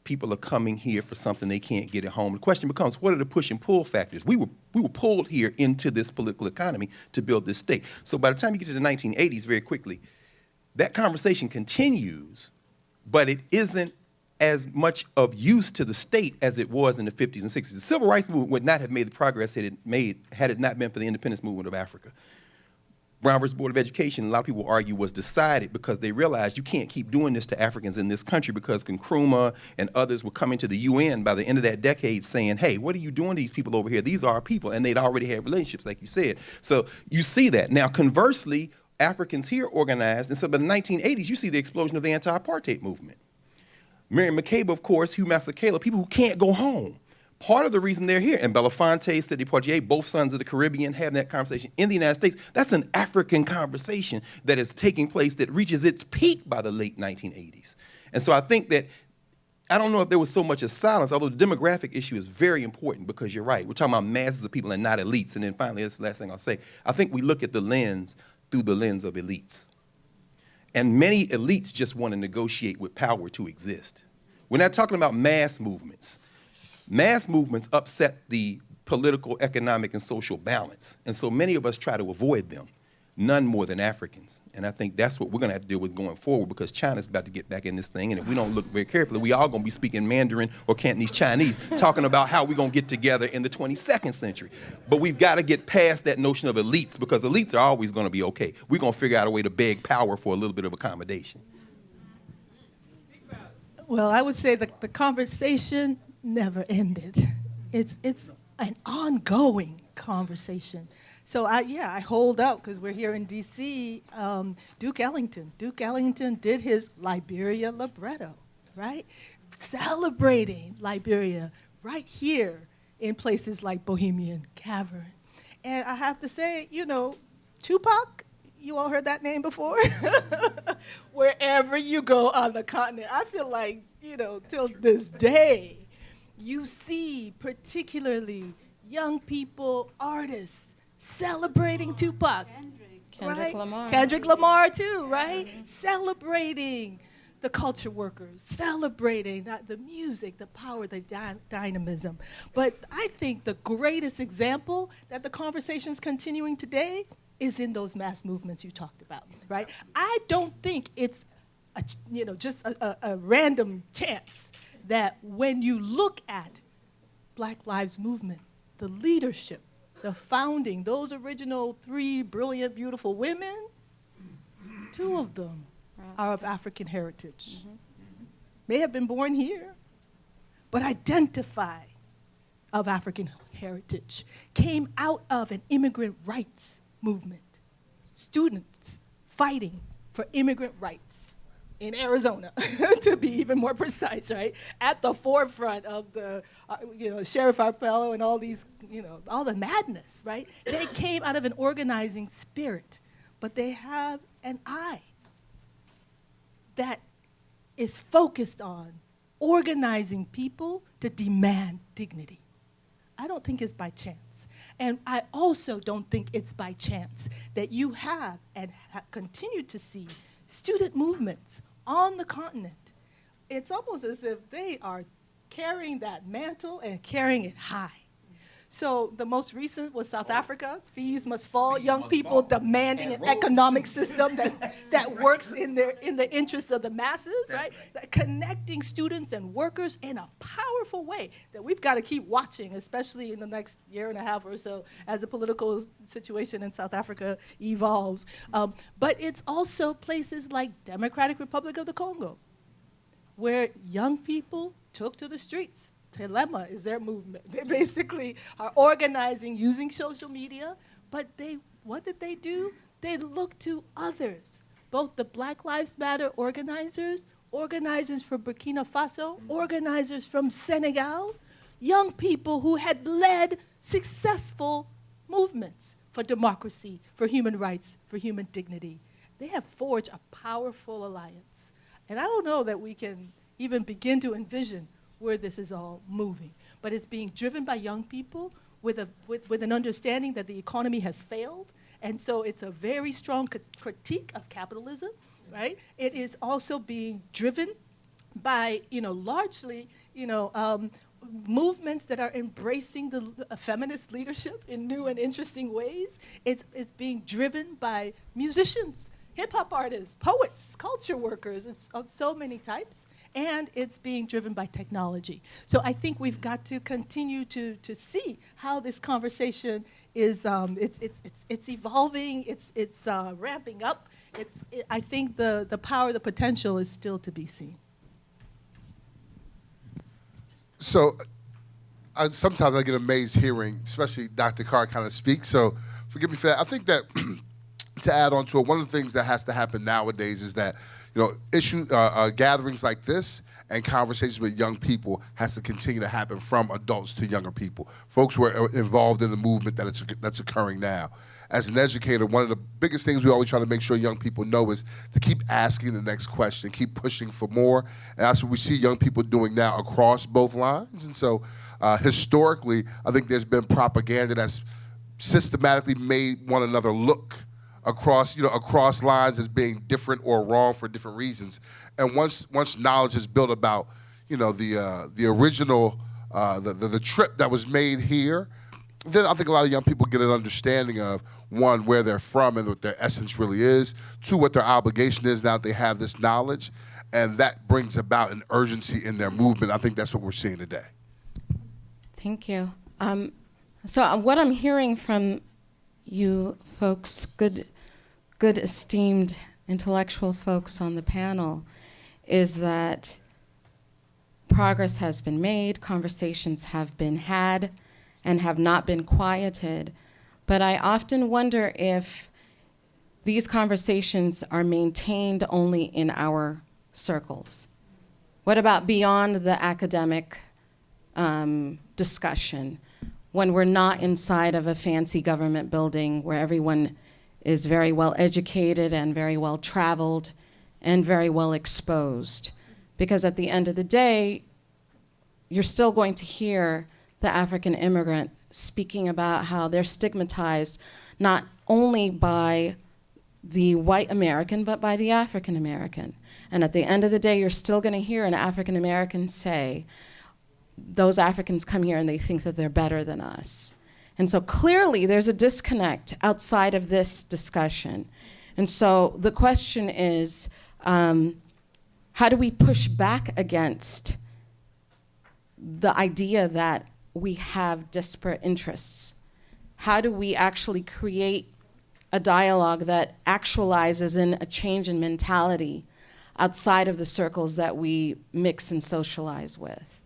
People are coming here for something they can't get at home. The question becomes, what are the push and pull factors? We were pulled here into this political economy to build this state. So by the time you get to the 1980s, very quickly, that conversation continues, but it isn't as much of use to the state as it was in the 50s and 60s. The civil rights movement would not have made the progress it made had it not been for the independence movement of Africa. Brown versus Board of Education, a lot of people argue, was decided because they realized you can't keep doing this to Africans in this country, because Nkrumah and others were coming to the UN by the end of that decade saying, hey, what are you doing to these people over here? These are our people. And they'd already had relationships, like you said. So you see that. Now, conversely, Africans here organized, and so by the 1980s, you see the explosion of the anti-apartheid movement. Miriam Makeba, of course, Hugh Masekela, people who can't go home. Part of the reason they're here, and Belafonte, Sidney Poitier, both sons of the Caribbean, having that conversation in the United States, that's an African conversation that is taking place that reaches its peak by the late 1980s. And so I think that, I don't know if there was so much as silence, although the demographic issue is very important, because you're right. We're talking about masses of people and not elites. And then finally, that's the last thing I'll say. I think we look at the lens through the lens of elites. And many elites just want to negotiate with power to exist. We're not talking about mass movements. Mass movements upset the political, economic, and social balance. And so many of us try to avoid them, none more than Africans. And I think that's what we're going to have to deal with going forward, because China's about to get back in this thing. And if we don't look very carefully, we all going to be speaking Mandarin or Cantonese Chinese, talking about how we're going to get together in the 22nd century. But we've got to get past that notion of elites, because elites are always going to be okay. We're going to figure out a way to beg power for a little bit of accommodation. Well, I would say that the conversation never ended. It's an ongoing conversation. So I hold out, because we're here in DC. Duke Ellington did his Liberia libretto, right? Celebrating Liberia right here in places like Bohemian Cavern. And I have to say, you know, Tupac, you all heard that name before? Wherever you go on the continent, I feel like, you know, till this day, you see particularly young people, artists, celebrating Tupac. Kendrick Lamar. Kendrick Lamar too, right? Celebrating the culture workers, celebrating the music, the power, the dynamism. But I think the greatest example that the conversation is continuing today is in those mass movements you talked about, right? I don't think it's just a random chance that when you look at Black Lives Movement, the leadership, the founding, those original 3 brilliant, beautiful women, 2 of them are of African heritage. May have been born here, but identify of African heritage, came out of an immigrant rights movement. Students fighting for immigrant rights in Arizona, to be even more precise, right? At the forefront of the, Sheriff Arpello and all these, all the madness, right? They came out of an organizing spirit, but they have an eye that is focused on organizing people to demand dignity. I don't think it's by chance. And I also don't think it's by chance that you have and continue to see student movements on the continent. It's almost as if they are carrying that mantle and carrying it high. So the most recent was South Africa. Fees must fall. Young people demanding an economic system that works in the interest of the masses, right? Connecting students and workers in a powerful way that we've got to keep watching, especially in the next year and a half or so as the political situation in South Africa evolves. But it's also places like Democratic Republic of the Congo, where young people took to the streets. Telema is their movement. They basically are organizing using social media, but what did they do? They looked to others, both the Black Lives Matter organizers for Burkina Faso, organizers from Senegal, young people who had led successful movements for democracy, for human rights, for human dignity. They have forged a powerful alliance. And I don't know that we can even begin to envision where this is all moving. But it's being driven by young people with an understanding that the economy has failed. And so it's a very strong critique of capitalism, right? It is also being driven by, largely, movements that are embracing the feminist leadership in new and interesting ways. It's being driven by musicians, hip-hop artists, poets, culture workers of so many types. And it's being driven by technology. So I think we've got to continue to see how this conversation is, it's evolving, it's ramping up. I think the power, the potential is still to be seen. So sometimes I get amazed hearing, especially Dr. Carr kind of speak, so forgive me for that. I think that to add on to it, one of the things that has to happen nowadays is that gatherings like this and conversations with young people has to continue to happen from adults to younger people, folks who are involved in the movement that's occurring now. As an educator, one of the biggest things we always try to make sure young people know is to keep asking the next question, keep pushing for more. And that's what we see young people doing now across both lines. And so historically, I think there's been propaganda that's systematically made one another look across lines as being different or wrong for different reasons. And once knowledge is built about, the original, the trip that was made here, then I think a lot of young people get an understanding of, one, where they're from and what their essence really is, two, what their obligation is now that they have this knowledge, and that brings about an urgency in their movement. I think that's what we're seeing today. Thank you. So what I'm hearing from you folks, good esteemed intellectual folks on the panel, is that progress has been made, conversations have been had, and have not been quieted. But I often wonder if these conversations are maintained only in our circles. What about beyond the academic discussion, when we're not inside of a fancy government building where everyone is very well educated and very well traveled and very well exposed? Because at the end of the day, you're still going to hear the African immigrant speaking about how they're stigmatized not only by the white American, but by the African American. And at the end of the day, you're still going to hear an African American say, those Africans come here and they think that they're better than us. And so clearly there's a disconnect outside of this discussion. And so the question is, how do we push back against the idea that we have disparate interests? How do we actually create a dialogue that actualizes in a change in mentality outside of the circles that we mix and socialize with?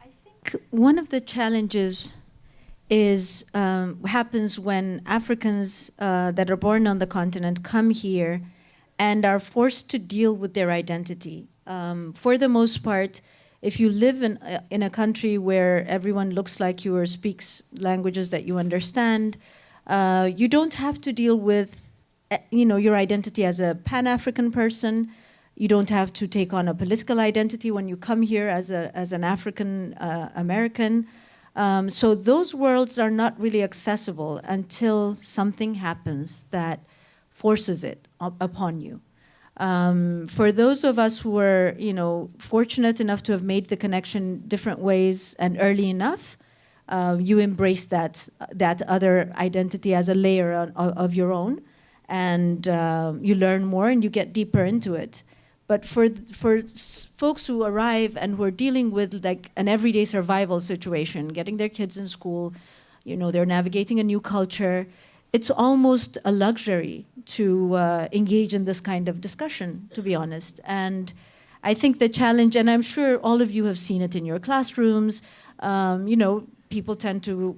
I think one of the challenges is happens when Africans that are born on the continent come here and are forced to deal with their identity. For the most part, if you live in a country where everyone looks like you or speaks languages that you understand, you don't have to deal with your identity as a Pan-African person. You don't have to take on a political identity when you come here as an African American. So those worlds are not really accessible until something happens that forces it upon you. For those of us who are, fortunate enough to have made the connection different ways and early enough, you embrace that other identity as a layer of your own, and you learn more and you get deeper into it. But for folks who arrive and who are dealing with like an everyday survival situation, getting their kids in school, they're navigating a new culture, it's almost a luxury to engage in this kind of discussion, to be honest. And I think the challenge, and I'm sure all of you have seen it in your classrooms, people tend to,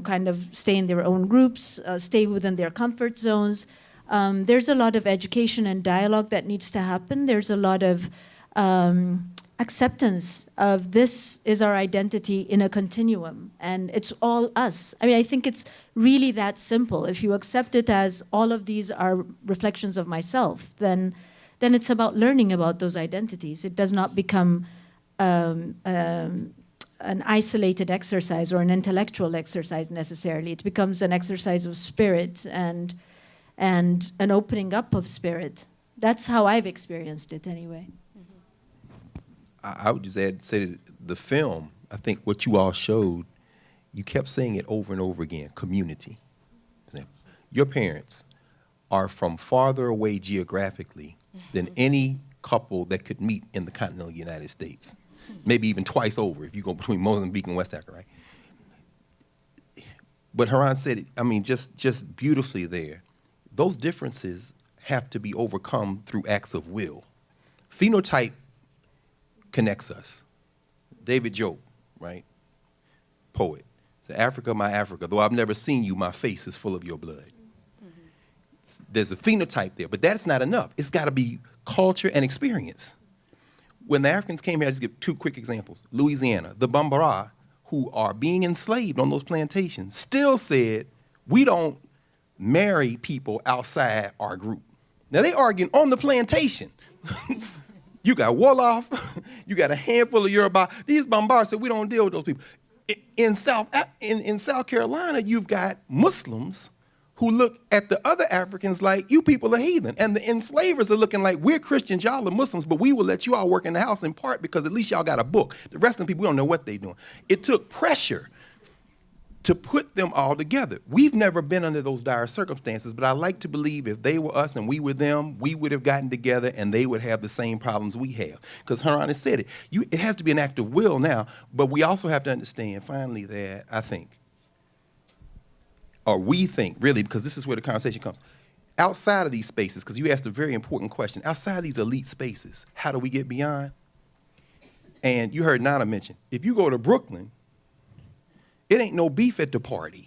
kind of stay in their own groups, stay within their comfort zones. There's a lot of education and dialogue that needs to happen. There's a lot of acceptance of this is our identity in a continuum, and it's all us. I mean, I think it's really that simple. If you accept it as all of these are reflections of myself, then it's about learning about those identities. It does not become an isolated exercise or an intellectual exercise necessarily. It becomes an exercise of spirit and an opening up of spirit. That's how I've experienced it anyway. I would just say that the film, I think what you all showed, you kept saying it over and over again, community. Your parents are from farther away geographically than any couple that could meet in the continental United States. Maybe even twice over if you go between Mozambique and West Africa, right? But Haran said it, just beautifully there. Those differences have to be overcome through acts of will. Phenotype connects us. David Job, right? Poet. So Africa, my Africa, though I've never seen you, my face is full of your blood. Mm-hmm. There's a phenotype there, but that's not enough. It's got to be culture and experience. When the Africans came here, I'll just give two quick examples. Louisiana, the Bambara, who are being enslaved on those plantations, still said, we don't marry people outside our group. Now they arguing on the plantation. You got Wolof, you got a handful of Yoruba. These Bambara said, we don't deal with those people. in South Carolina, you've got Muslims who look at the other Africans like, you people are heathen. And the enslavers are looking like, we're Christians, y'all are Muslims, but we will let you all work in the house in part because at least y'all got a book. The rest of the people, we don't know what they're doing. It took pressure to put them all together. We've never been under those dire circumstances, but I like to believe if they were us and we were them, we would have gotten together and they would have the same problems we have. Because Haran has said it. It has to be an act of will now, but we also have to understand, finally, that I think, or we think, really, because this is where the conversation comes, outside of these spaces, because you asked a very important question, outside of these elite spaces, how do we get beyond? And you heard Nana mention, if you go to Brooklyn, it ain't no beef at the party.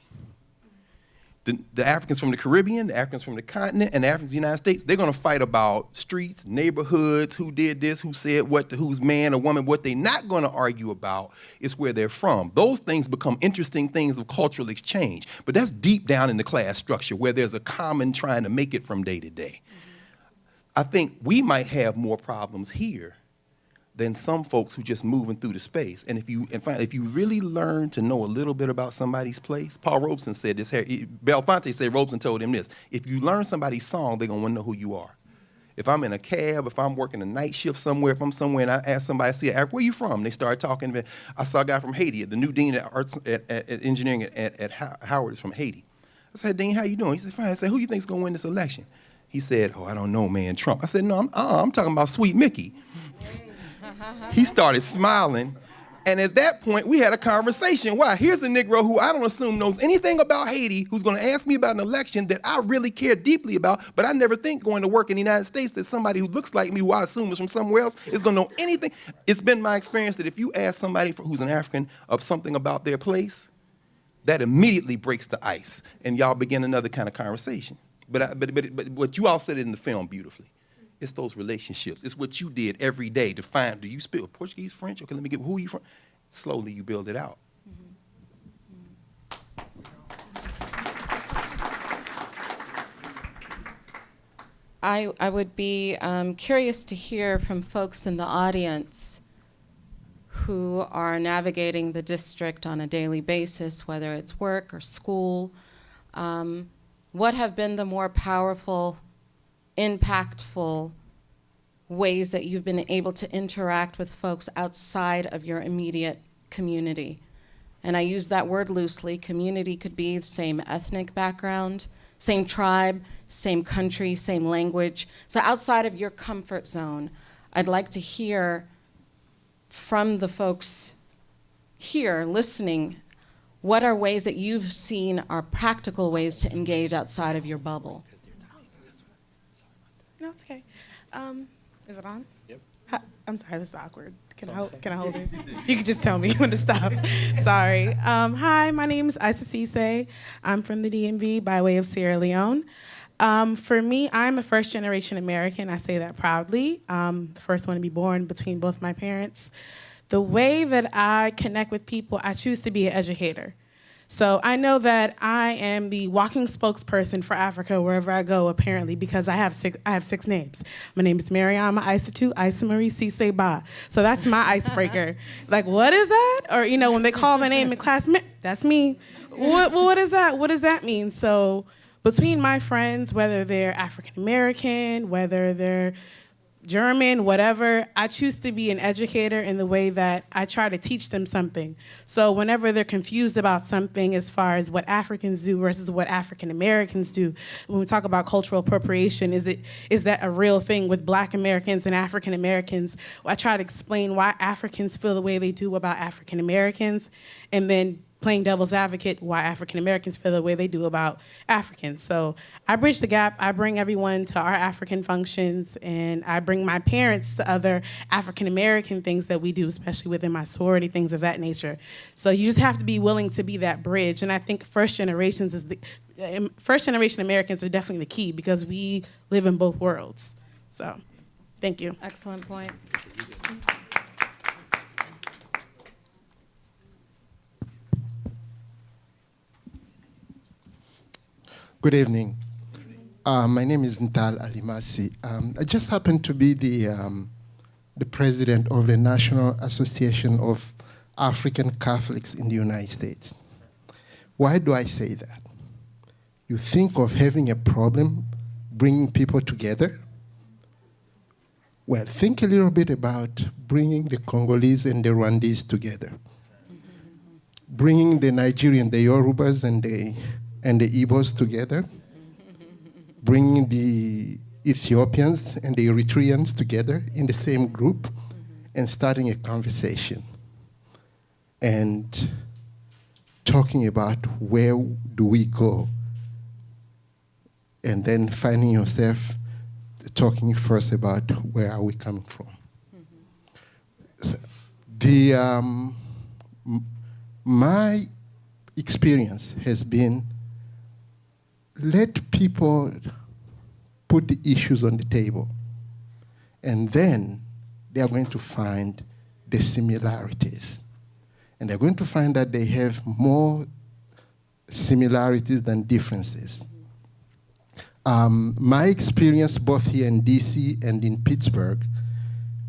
The Africans from the Caribbean, the Africans from the continent, and the Africans in the United States, they're gonna fight about streets, neighborhoods, who did this, who said what, who's man or woman. What they're not gonna argue about is where they're from. Those things become interesting things of cultural exchange, but that's deep down in the class structure where there's a common trying to make it from day to day. I think we might have more problems here than some folks who just moving through the space. And if you really learn to know a little bit about somebody's place, Paul Robeson said this, Belfonte said, Robeson told him this, if you learn somebody's song, they're gonna wanna know who you are. If I'm in a cab, if I'm working a night shift somewhere, if I'm somewhere and I ask somebody, I see an African, where you from? They start talking, I saw a guy from Haiti, the new dean at engineering at Howard is from Haiti. I said, Dean, how you doing? He said, fine. I said, who you think's gonna win this election? He said, oh, I don't know, man, Trump. I said, no, I'm talking about Sweet Mickey. He started smiling, and at that point, we had a conversation. Why? Here's a Negro who I don't assume knows anything about Haiti, who's gonna ask me about an election that I really care deeply about, but I never think going to work in the United States that somebody who looks like me, who I assume is from somewhere else, is gonna know anything. It's been my experience that if you ask somebody who's an African of something about their place, that immediately breaks the ice, and y'all begin another kind of conversation. But what you all said it in the film beautifully. It's those relationships. It's what you did every day to find, do you speak Portuguese, French? Okay, let me get, who are you from? Slowly you build it out. I would be curious to hear from folks in the audience who are navigating the district on a daily basis, whether it's work or school. What have been the more powerful, impactful ways that you've been able to interact with folks outside of your immediate community? And I use that word loosely. Community could be the same ethnic background, same tribe, same country, same language. So outside of your comfort zone, I'd like to hear from the folks here listening, what are ways that you've seen are practical ways to engage outside of your bubble? No, it's okay. Is it on? Yep. I'm sorry, this is awkward. Can I hold it? You can just tell me when to stop. Sorry. Hi, my name is Isa Cisse. I'm from the DMV by way of Sierra Leone. For me, I'm a first-generation American. I say that proudly. The first one to be born between both my parents. The way that I connect with people, I choose to be an educator. So I know that I am the walking spokesperson for Africa wherever I go, apparently, because I have six names. My name is Mariama Isatu Isa Marie Cisse Ba. So that's my icebreaker. Like, what is that? Or, you know, when they call my name in class, that's me. What is that? What does that mean? So between my friends, whether they're African American, whether they're German, whatever, I choose to be an educator in the way that I try to teach them something. So whenever they're confused about something as far as what Africans do versus what African Americans do, when we talk about cultural appropriation, is that a real thing with Black Americans and African Americans? I try to explain why Africans feel the way they do about African Americans, and then playing devil's advocate, why African Americans feel the way they do about Africans. So I bridge the gap. I bring everyone to our African functions, and I bring my parents to other African American things that we do, especially within my sorority, things of that nature. So you just have to be willing to be that bridge. And I think first generation Americans are definitely the key because we live in both worlds. So thank you. Excellent point. Good evening. My name is Ntal Alimasi. I just happen to be the president of the National Association of African Catholics in the United States. Why do I say that? You think of having a problem bringing people together? Well, think a little bit about bringing the Congolese and the Rwandese together. Bringing the Nigerian, the Yorubas and the Igbos together. Bringing the Ethiopians and the Eritreans together in the same group and starting a conversation. And talking about where do we go, and then finding yourself talking first about where are we coming from. So my experience has been, let people put the issues on the table, and then they are going to find the similarities. And they're going to find that they have more similarities than differences. My experience both here in DC and in Pittsburgh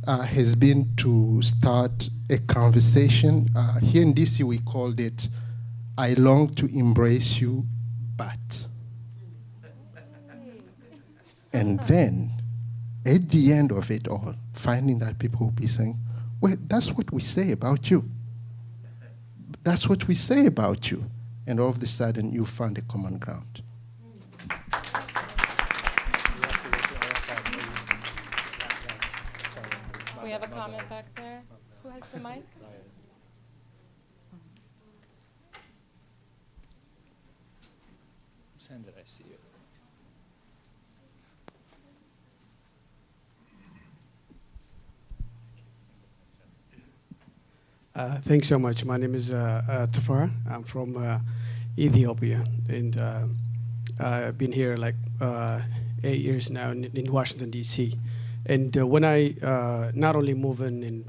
has been to start a conversation. Here in DC we called it, I long to embrace you, but. And then, at the end of it all, finding that people will be saying, well, that's what we say about you. That's what we say about you. And all of a sudden, you found a common ground. We have a comment back there. Who has the mic? Send it, I see you. Thanks so much. My name is Tafar. I'm from Ethiopia, and I've been here like 8 years now in Washington D.C. And when I not only move in, and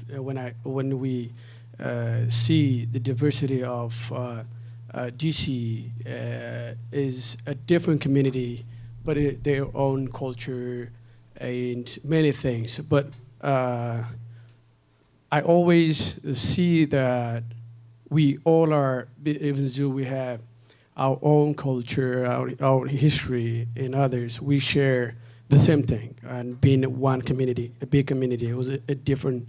when we see the diversity of D.C. Is a different community, but their own culture and many things. But I always see that we all are, even though we have our own culture, our history, and others, we share the same thing. And being one community, a big community, it was a different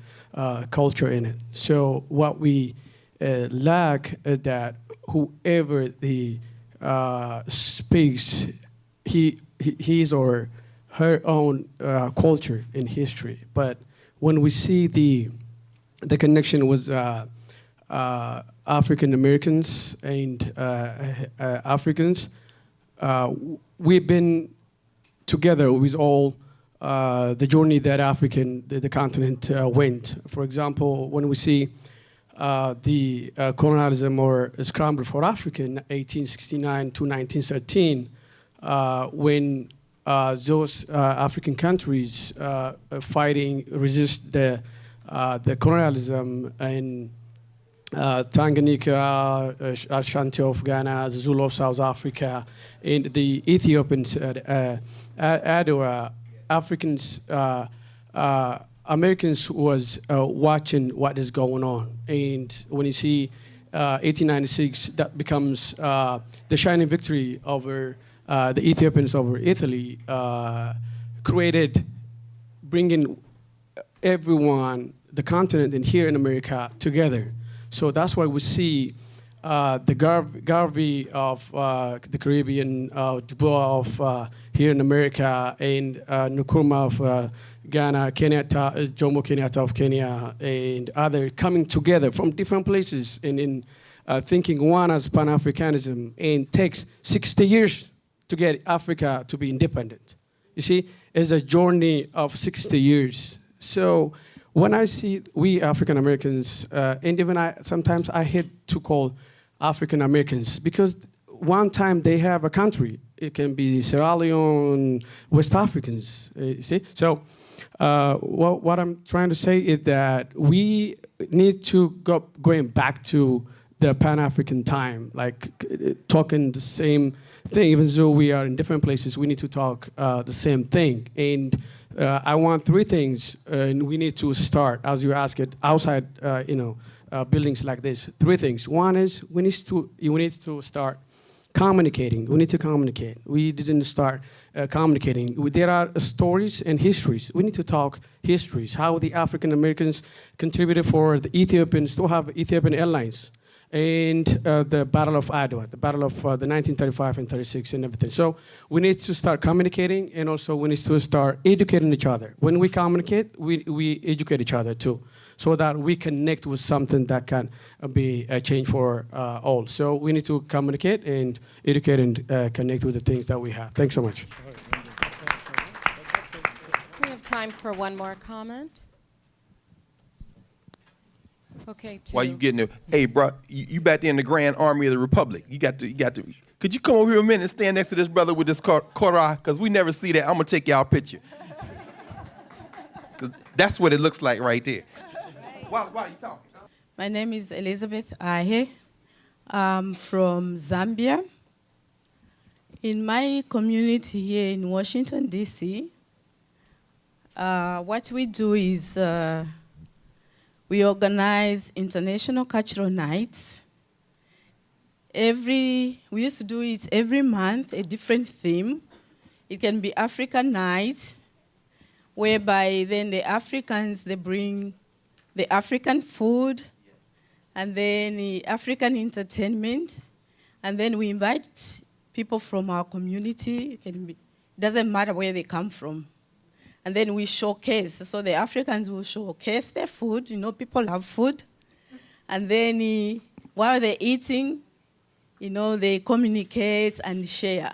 culture in it. So what we lack is that whoever the speaks his or her own culture and history. But when we see the connection with African Americans and Africans, we've been together with all the journey that the continent went. For example, when we see the colonialism or scramble for Africa in 1869 to 1913, when those African countries fighting, resist the colonialism in Tanganyika, Ashanti of Ghana, the Zulu of South Africa, and the Ethiopians Adwa, Africans, Americans was watching what is going on. And when you see 1896, that becomes the shining victory over the Ethiopians over Italy, created, bringing everyone, the continent and here in America together. So that's why we see the Garvey of the Caribbean, Dubois of here in America, and Nkrumah of Ghana, Kenyatta, Jomo Kenyatta of Kenya, and others coming together from different places and in thinking one as Pan-Africanism, and takes 60 years to get Africa to be independent. You see, it's a journey of 60 years. So when I see we African Americans, and even sometimes I hate to call African Americans, because one time they have a country. It can be Sierra Leone, West Africans, you see? So what I'm trying to say is that we need to going back to the Pan-African time, like talking the same thing, even though we are in different places, we need to talk the same thing. And I want three things, and we need to start, as you asked it, outside, buildings like this. Three things. One is we need to start communicating. We need to communicate. We didn't start communicating. There are stories and histories. We need to talk histories, how the African Americans contributed for the Ethiopians to have Ethiopian Airlines, and the Battle of Adwa, the Battle of the 1935 and 36 and everything. So we need to start communicating, and also we need to start educating each other. When we communicate, we educate each other too, so that we connect with something that can be a change for all. So we need to communicate and educate and connect with the things that we have. Thanks so much. We have time for one more comment. Okay. Why you getting there? Hey, bro, you back there in the Grand Army of the Republic. You got to. Could you come over here a minute and stand next to this brother with this kora? Because we never see that. I'm gonna take y'all a picture. That's what it looks like right there. Why you talking? My name is Elizabeth Ahe. I'm from Zambia. In my community here in Washington, D.C., what we do is we organize international cultural nights. We used to do it every month, a different theme. It can be African night, whereby then the Africans, they bring the African food, and then the African entertainment, and then we invite people from our community. It doesn't matter where they come from. And then we showcase. So the Africans will showcase their food. You know, people love food. And then while they're eating, you know, they communicate and share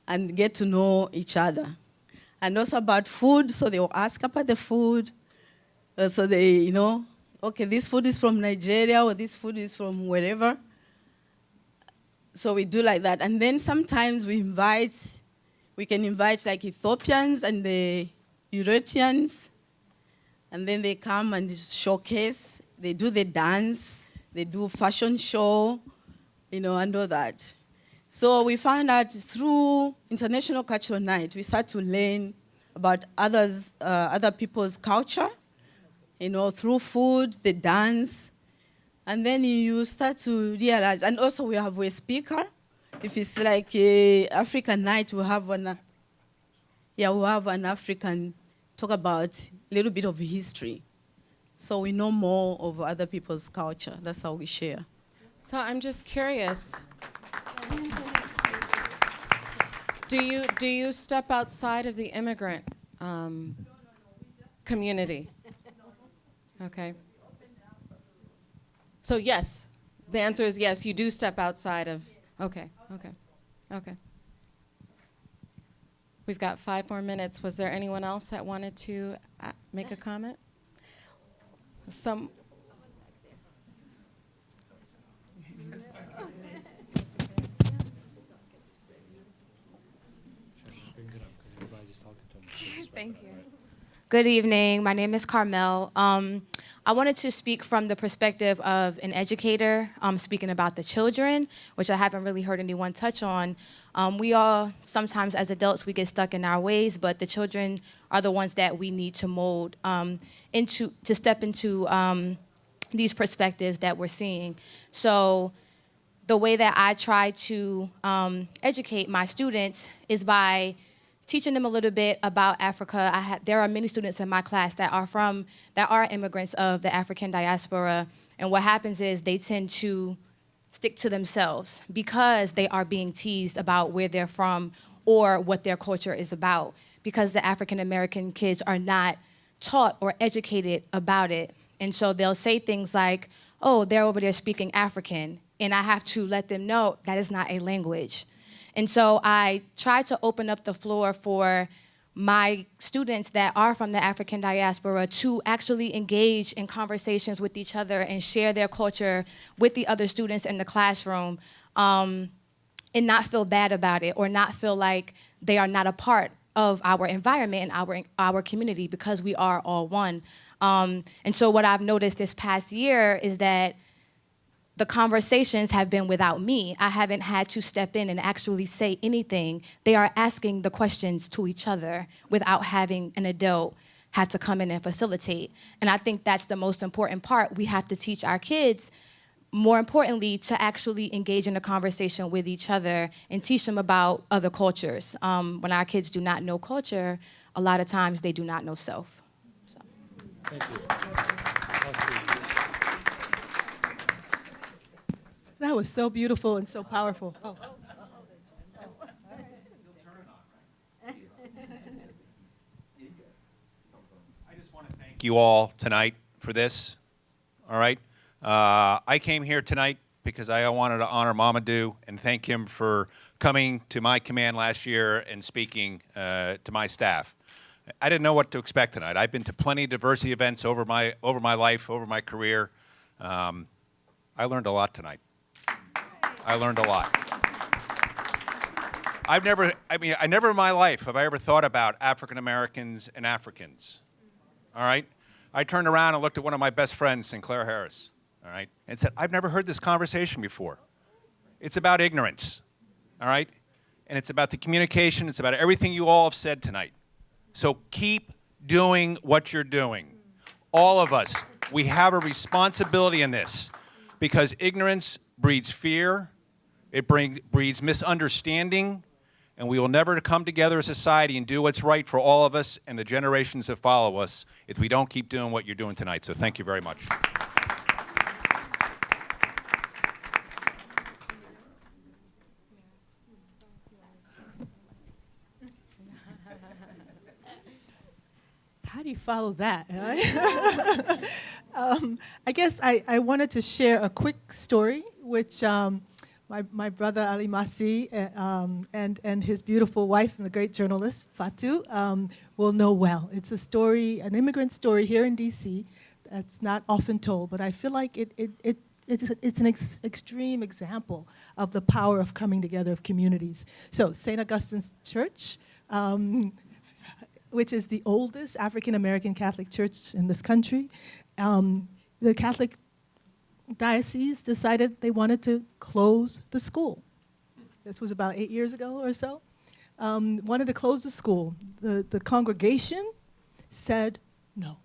and get to know each other. And also about food, so they will ask about the food. So they, you know, okay, this food is from Nigeria or this food is from wherever. So we do like that. And then sometimes we can invite like Ethiopians and the Eritreans, and then they come and showcase. They do the dance, they do fashion show, you know, and all that. So we found out through International Cultural Night, we start to learn about other people's culture, you know, through food, the dance, and then you start to realize. And also we have a speaker. If it's like a African night, we'll have an African talk about a little bit of history. So we know more of other people's culture. That's how we share. So I'm just curious. Do you step outside of the immigrant community? Okay. So yes, the answer is yes, you do step outside of, okay. We've got 5 more minutes. Was there anyone else that wanted to make a comment? Thank you. Good evening. My name is Carmel. I wanted to speak from the perspective of an educator, speaking about the children, which I haven't really heard anyone touch on. We all, sometimes as adults, we get stuck in our ways, but the children are the ones that we need to mold to step into these perspectives that we're seeing. So the way that I try to educate my students is by teaching them a little bit about Africa. There are many students in my class that are immigrants of the African diaspora, and what happens is they tend to stick to themselves because they are being teased about where they're from or what their culture is about, because the African American kids are not taught or educated about it. And so they'll say things like, oh, they're over there speaking African, and I have to let them know that is not a language. And so I try to open up the floor for my students that are from the African diaspora to actually engage in conversations with each other and share their culture with the other students in the classroom, and not feel bad about it or not feel like they are not a part of our environment and our community, because we are all one. And so what I've noticed this past year is that the conversations have been without me. I haven't had to step in and actually say anything. They are asking the questions to each other without having an adult had to come in and facilitate. And I think that's the most important part. We have to teach our kids, more importantly, to actually engage in a conversation with each other and teach them about other cultures. When our kids do not know culture, a lot of times they do not know self. So. Thank you. That was so beautiful and so powerful. Oh. Thank you all tonight for this, all right? I came here tonight because I wanted to honor Mamadou and thank him for coming to my command last year and speaking to my staff. I didn't know what to expect tonight. I've been to plenty of diversity events over my life, over my career. I learned a lot tonight. I learned a lot. I never in my life have I ever thought about African Americans and Africans. All right? I turned around and looked at one of my best friends, Sinclair Harris, all right, and said, I've never heard this conversation before. It's about ignorance, all right? And it's about the communication. It's about everything you all have said tonight. So keep doing what you're doing. All of us, we have a responsibility in this because ignorance breeds fear, it breeds misunderstanding, and we will never come together as a society and do what's right for all of us and the generations that follow us if we don't keep doing what you're doing tonight. So thank you very much. How do you follow that? I guess I wanted to share a quick story, which my brother Ali Masi and his beautiful wife and the great journalist Fatou will know well. It's a story, an immigrant story here in DC that's not often told, but I feel like it's an extreme example of the power of coming together of communities. So St. Augustine's Church, which is the oldest African-American Catholic church in this country, the Catholic diocese decided they wanted to close the school. This was about 8 years ago or so. Wanted to close the school. The congregation said no.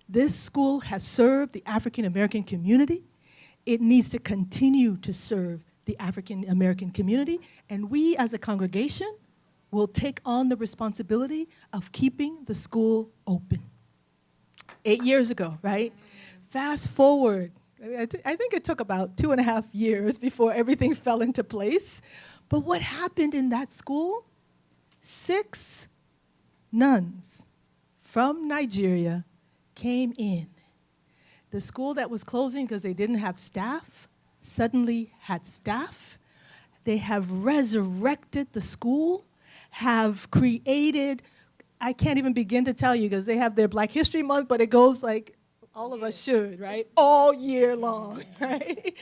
This school has served the African American community. It needs to continue to serve the African American community, and we as a congregation will take on the responsibility of keeping the school open. 8 years ago, right? Fast forward, I think it took about 2.5 years before everything fell into place. But what happened in that school? 6 nuns from Nigeria came in. The school that was closing because they didn't have staff suddenly had staff. They have resurrected the school, have created, I can't even begin to tell you because they have their Black History Month, but it goes like all of us should, right? All year long, right?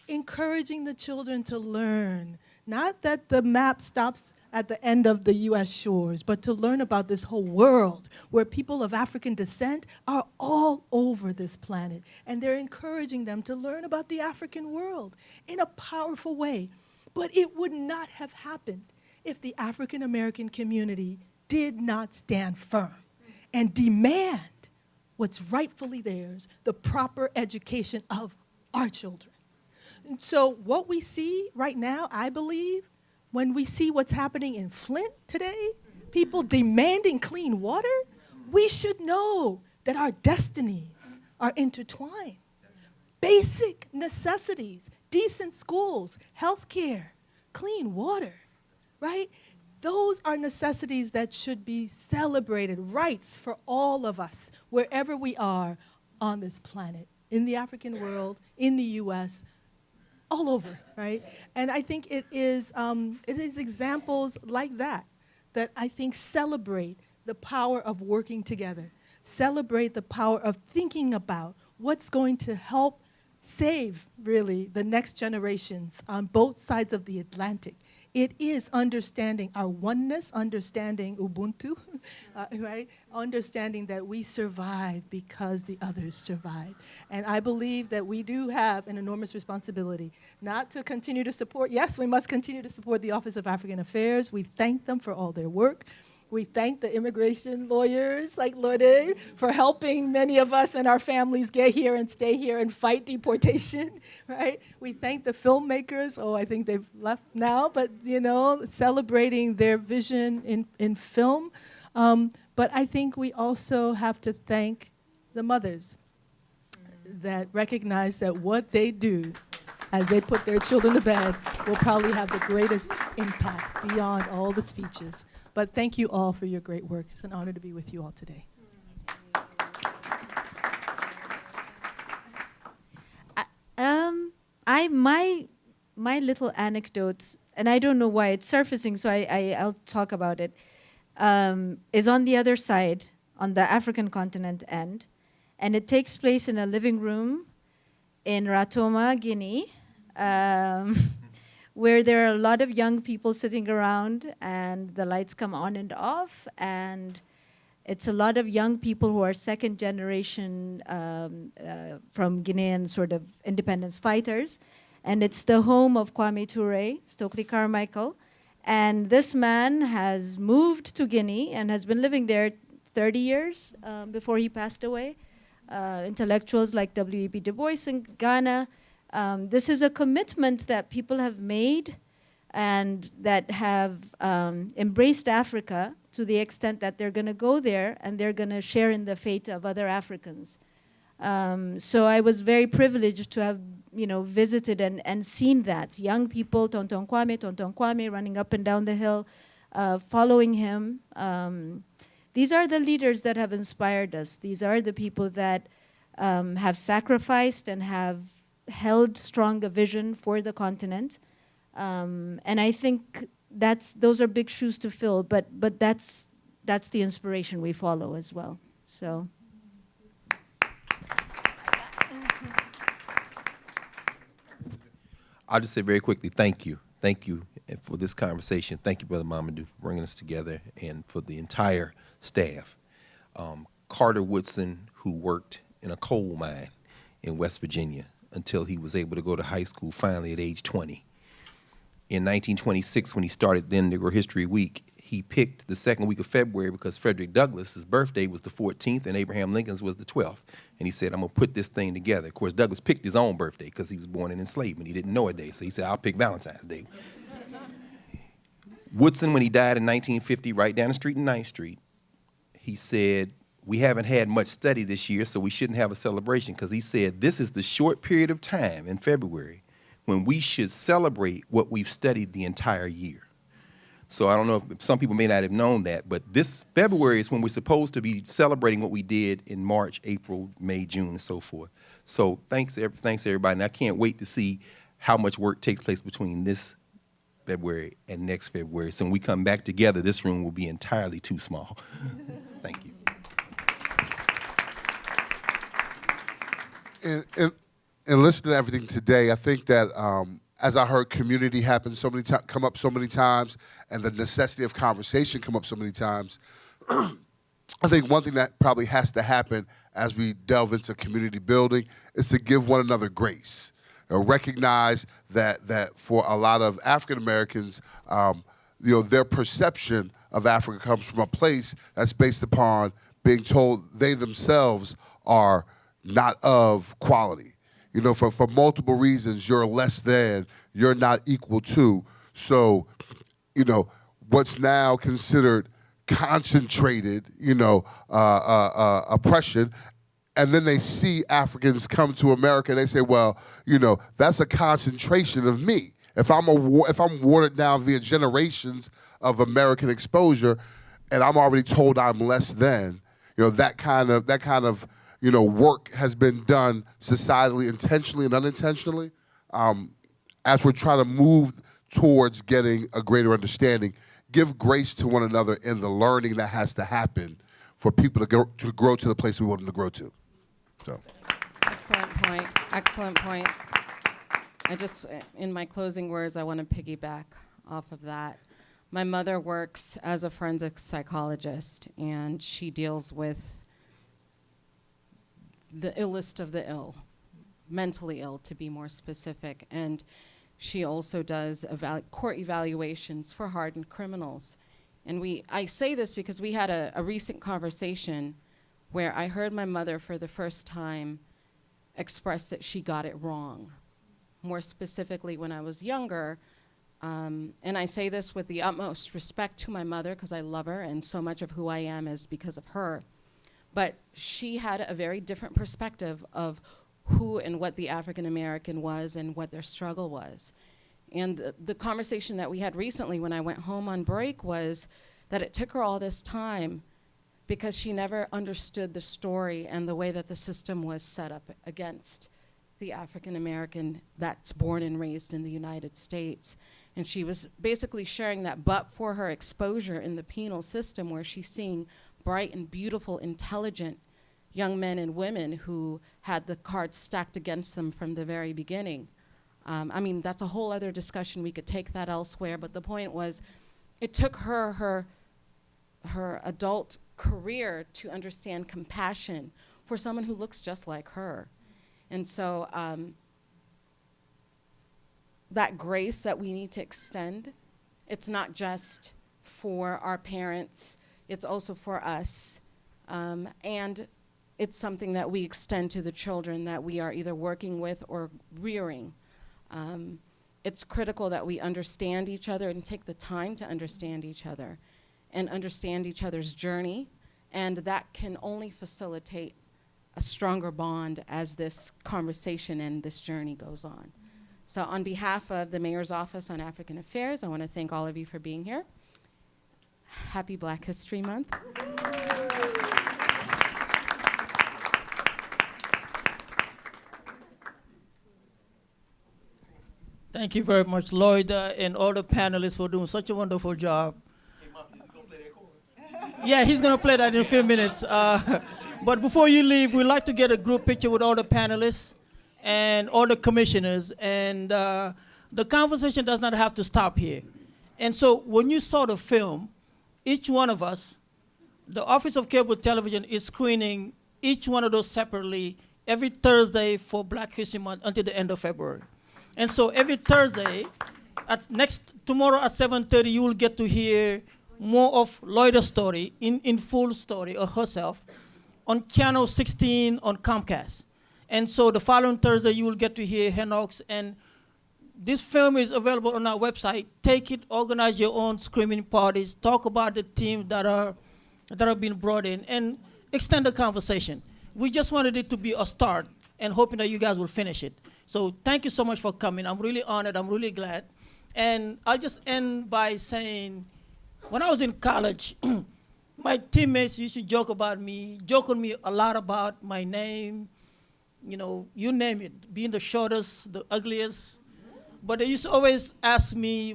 Encouraging the children to learn, not that the map stops at the end of the US shores, but to learn about this whole world where people of African descent are all over this planet. And they're encouraging them to learn about the African world in a powerful way. But it would not have happened if the African American community did not stand firm and demand what's rightfully theirs, the proper education of our children. And so what we see right now, I believe, when we see what's happening in Flint today, people demanding clean water, we should know that our destinies are intertwined. Basic necessities, decent schools, health care, clean water, right? Those are necessities that should be celebrated, rights for all of us, wherever we are on this planet, in the African world, in the US, all over, right? And I think it is examples like that that I think celebrate the power of working together, celebrate the power of thinking about what's going to help save, really, the next generations on both sides of the Atlantic. It is understanding our oneness, understanding Ubuntu, right? Understanding that we survive because the others survive. And I believe that we do have an enormous responsibility not to continue to support. Yes, we must continue to support the Office of African Affairs. We thank them for all their work. We thank the immigration lawyers like Lorde for helping many of us and our families get here and stay here and fight deportation, right? We thank the filmmakers. Oh, I think they've left now, but celebrating their vision in film. But I think we also have to thank the mothers that recognize that what they do as they put their children to bed will probably have the greatest impact beyond all the speeches. But thank you all for your great work. It's an honor to be with you all today. My little anecdote, and I don't know why it's surfacing, so I'll talk about it, is on the other side, on the African continent end, and it takes place in a living room in Ratoma, Guinea, where there are a lot of young people sitting around, and the lights come on and off, and it's a lot of young people who are second generation from Guinean sort of independence fighters. And it's the home of Kwame Ture, Stokely Carmichael. And this man has moved to Guinea and has been living there 30 years before he passed away. Intellectuals like W.E.B. Du Bois in Ghana. This is a commitment that people have made and that have embraced Africa to the extent that they're going to go there and they're going to share in the fate of other Africans. So I was very privileged to have visited and seen that. Young people, Tonton Kwame, running up and down the hill, following him. These are the leaders that have inspired us. These are the people that have sacrificed and have held strong a vision for the continent. And I think those are big shoes to fill, but that's the inspiration we follow as well. So. I'll just say very quickly, thank you. Thank you for this conversation. Thank you, Brother Mamadou, for bringing us together, and for the entire staff. Carter Woodson, who worked in a coal mine in West Virginia until he was able to go to high school finally at age 20. In 1926, when he started then Negro History Week, he picked the second week of February because Frederick Douglass's birthday was the 14th and Abraham Lincoln's was the 12th. And he said, I'm going to put this thing together. Of course, Douglass picked his own birthday because he was born in enslavement. He didn't know a day, so he said, I'll pick Valentine's Day. Woodson, when he died in 1950, right down the street in 9th Street, he said, we haven't had much study this year, so we shouldn't have a celebration, because he said, this is the short period of time in February when we should celebrate what we've studied the entire year. So I don't know if some people may not have known that, but this February is when we're supposed to be celebrating what we did in March, April, May, June, and so forth. So thanks everybody, and I can't wait to see how much work takes place between this February and next February. So when we come back together, this room will be entirely too small. Thank you. In listening to everything today, I think that as I heard community happen come up so many times, and the necessity of conversation come up so many times, I think one thing that probably has to happen as we delve into community building is to give one another grace. Recognize that for a lot of African Americans, their perception of Africa comes from a place that's based upon being told they themselves are not of quality. For multiple reasons, you're less than, you're not equal to. So, what's now considered concentrated, oppression, and then they see Africans come to America and they say, well, that's a concentration of me. If I'm watered down via generations of American exposure, and I'm already told I'm less than, that kind of work has been done societally, intentionally and unintentionally. As we're trying to move towards getting a greater understanding, give grace to one another in the learning that has to happen for people to grow to the place we want them to grow to. So. Excellent point. Excellent point. In my closing words, I want to piggyback off of that. My mother works as a forensic psychologist, and she deals with the illest of the ill, mentally ill to be more specific. And she also does court evaluations for hardened criminals. And I say this because we had a recent conversation where I heard my mother for the first time express that she got it wrong. More specifically, when I was younger, and I say this with the utmost respect to my mother because I love her and so much of who I am is because of her. But she had a very different perspective of who and what the African American was and what their struggle was. And the conversation that we had recently when I went home on break was that it took her all this time because she never understood the story and the way that the system was set up against the African American that's born and raised in the United States. And she was basically sharing that but for her exposure in the penal system where she's seeing bright and beautiful, intelligent young men and women who had the cards stacked against them from the very beginning. I mean, that's a whole other discussion. We could take that elsewhere, but the point was it took her adult career to understand compassion for someone who looks just like her. And so that grace that we need to extend, it's not just for our parents, it's also for us. And it's something that we extend to the children that we are either working with or rearing. It's critical that we understand each other and take the time to understand each other and understand each other's journey. And that can only facilitate a stronger bond as this conversation and this journey goes on. So on behalf of the Mayor's Office on African Affairs, I want to thank all of you for being here. Happy Black History Month. Thank you very much, Lloyd, and all the panelists for doing such a wonderful job. Yeah, he's going to play that in a few minutes. But before you leave, we'd like to get a group picture with all the panelists and all the commissioners. And the conversation does not have to stop here. And so when you saw the film, each one of us, the Office of Cable Television is screening each one of those separately every Thursday for Black History Month until the end of February. And so every Thursday, tomorrow at 7:30, you will get to hear more of Lloyd's story in full story of herself on channel 16 on Comcast. And so the following Thursday, you will get to hear Henox. And this film is available on our website. Take it, organize your own screaming parties, talk about the themes that are being brought in, and extend the conversation. We just wanted it to be a start and hoping that you guys will finish it. So thank you so much for coming. I'm really honored. I'm really glad. And I'll just end by saying, when I was in college, my teammates used to joke on me a lot about my name, you name it, being the shortest, the ugliest. But they used to always ask me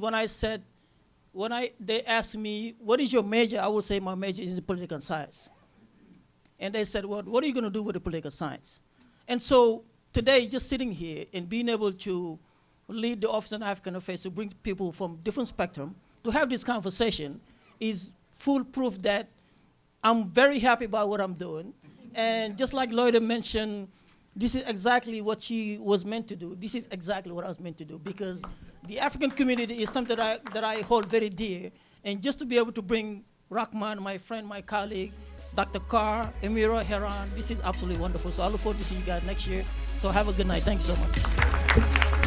they asked me, what is your major? I would say my major is political science. And they said, well, what are you going to do with the political science? And so today, just sitting here and being able to lead the Office on African Affairs to bring people from different spectrum to have this conversation is full proof that I'm very happy about what I'm doing. And just like Lloyd mentioned, this is exactly what she was meant to do. This is exactly what I was meant to do because the African community is something that I hold very dear. And just to be able to bring Rahman, my friend, my colleague, Dr. Carr, Emira, Heran, this is absolutely wonderful. So I look forward to seeing you guys next year. So have a good night. Thank you so much.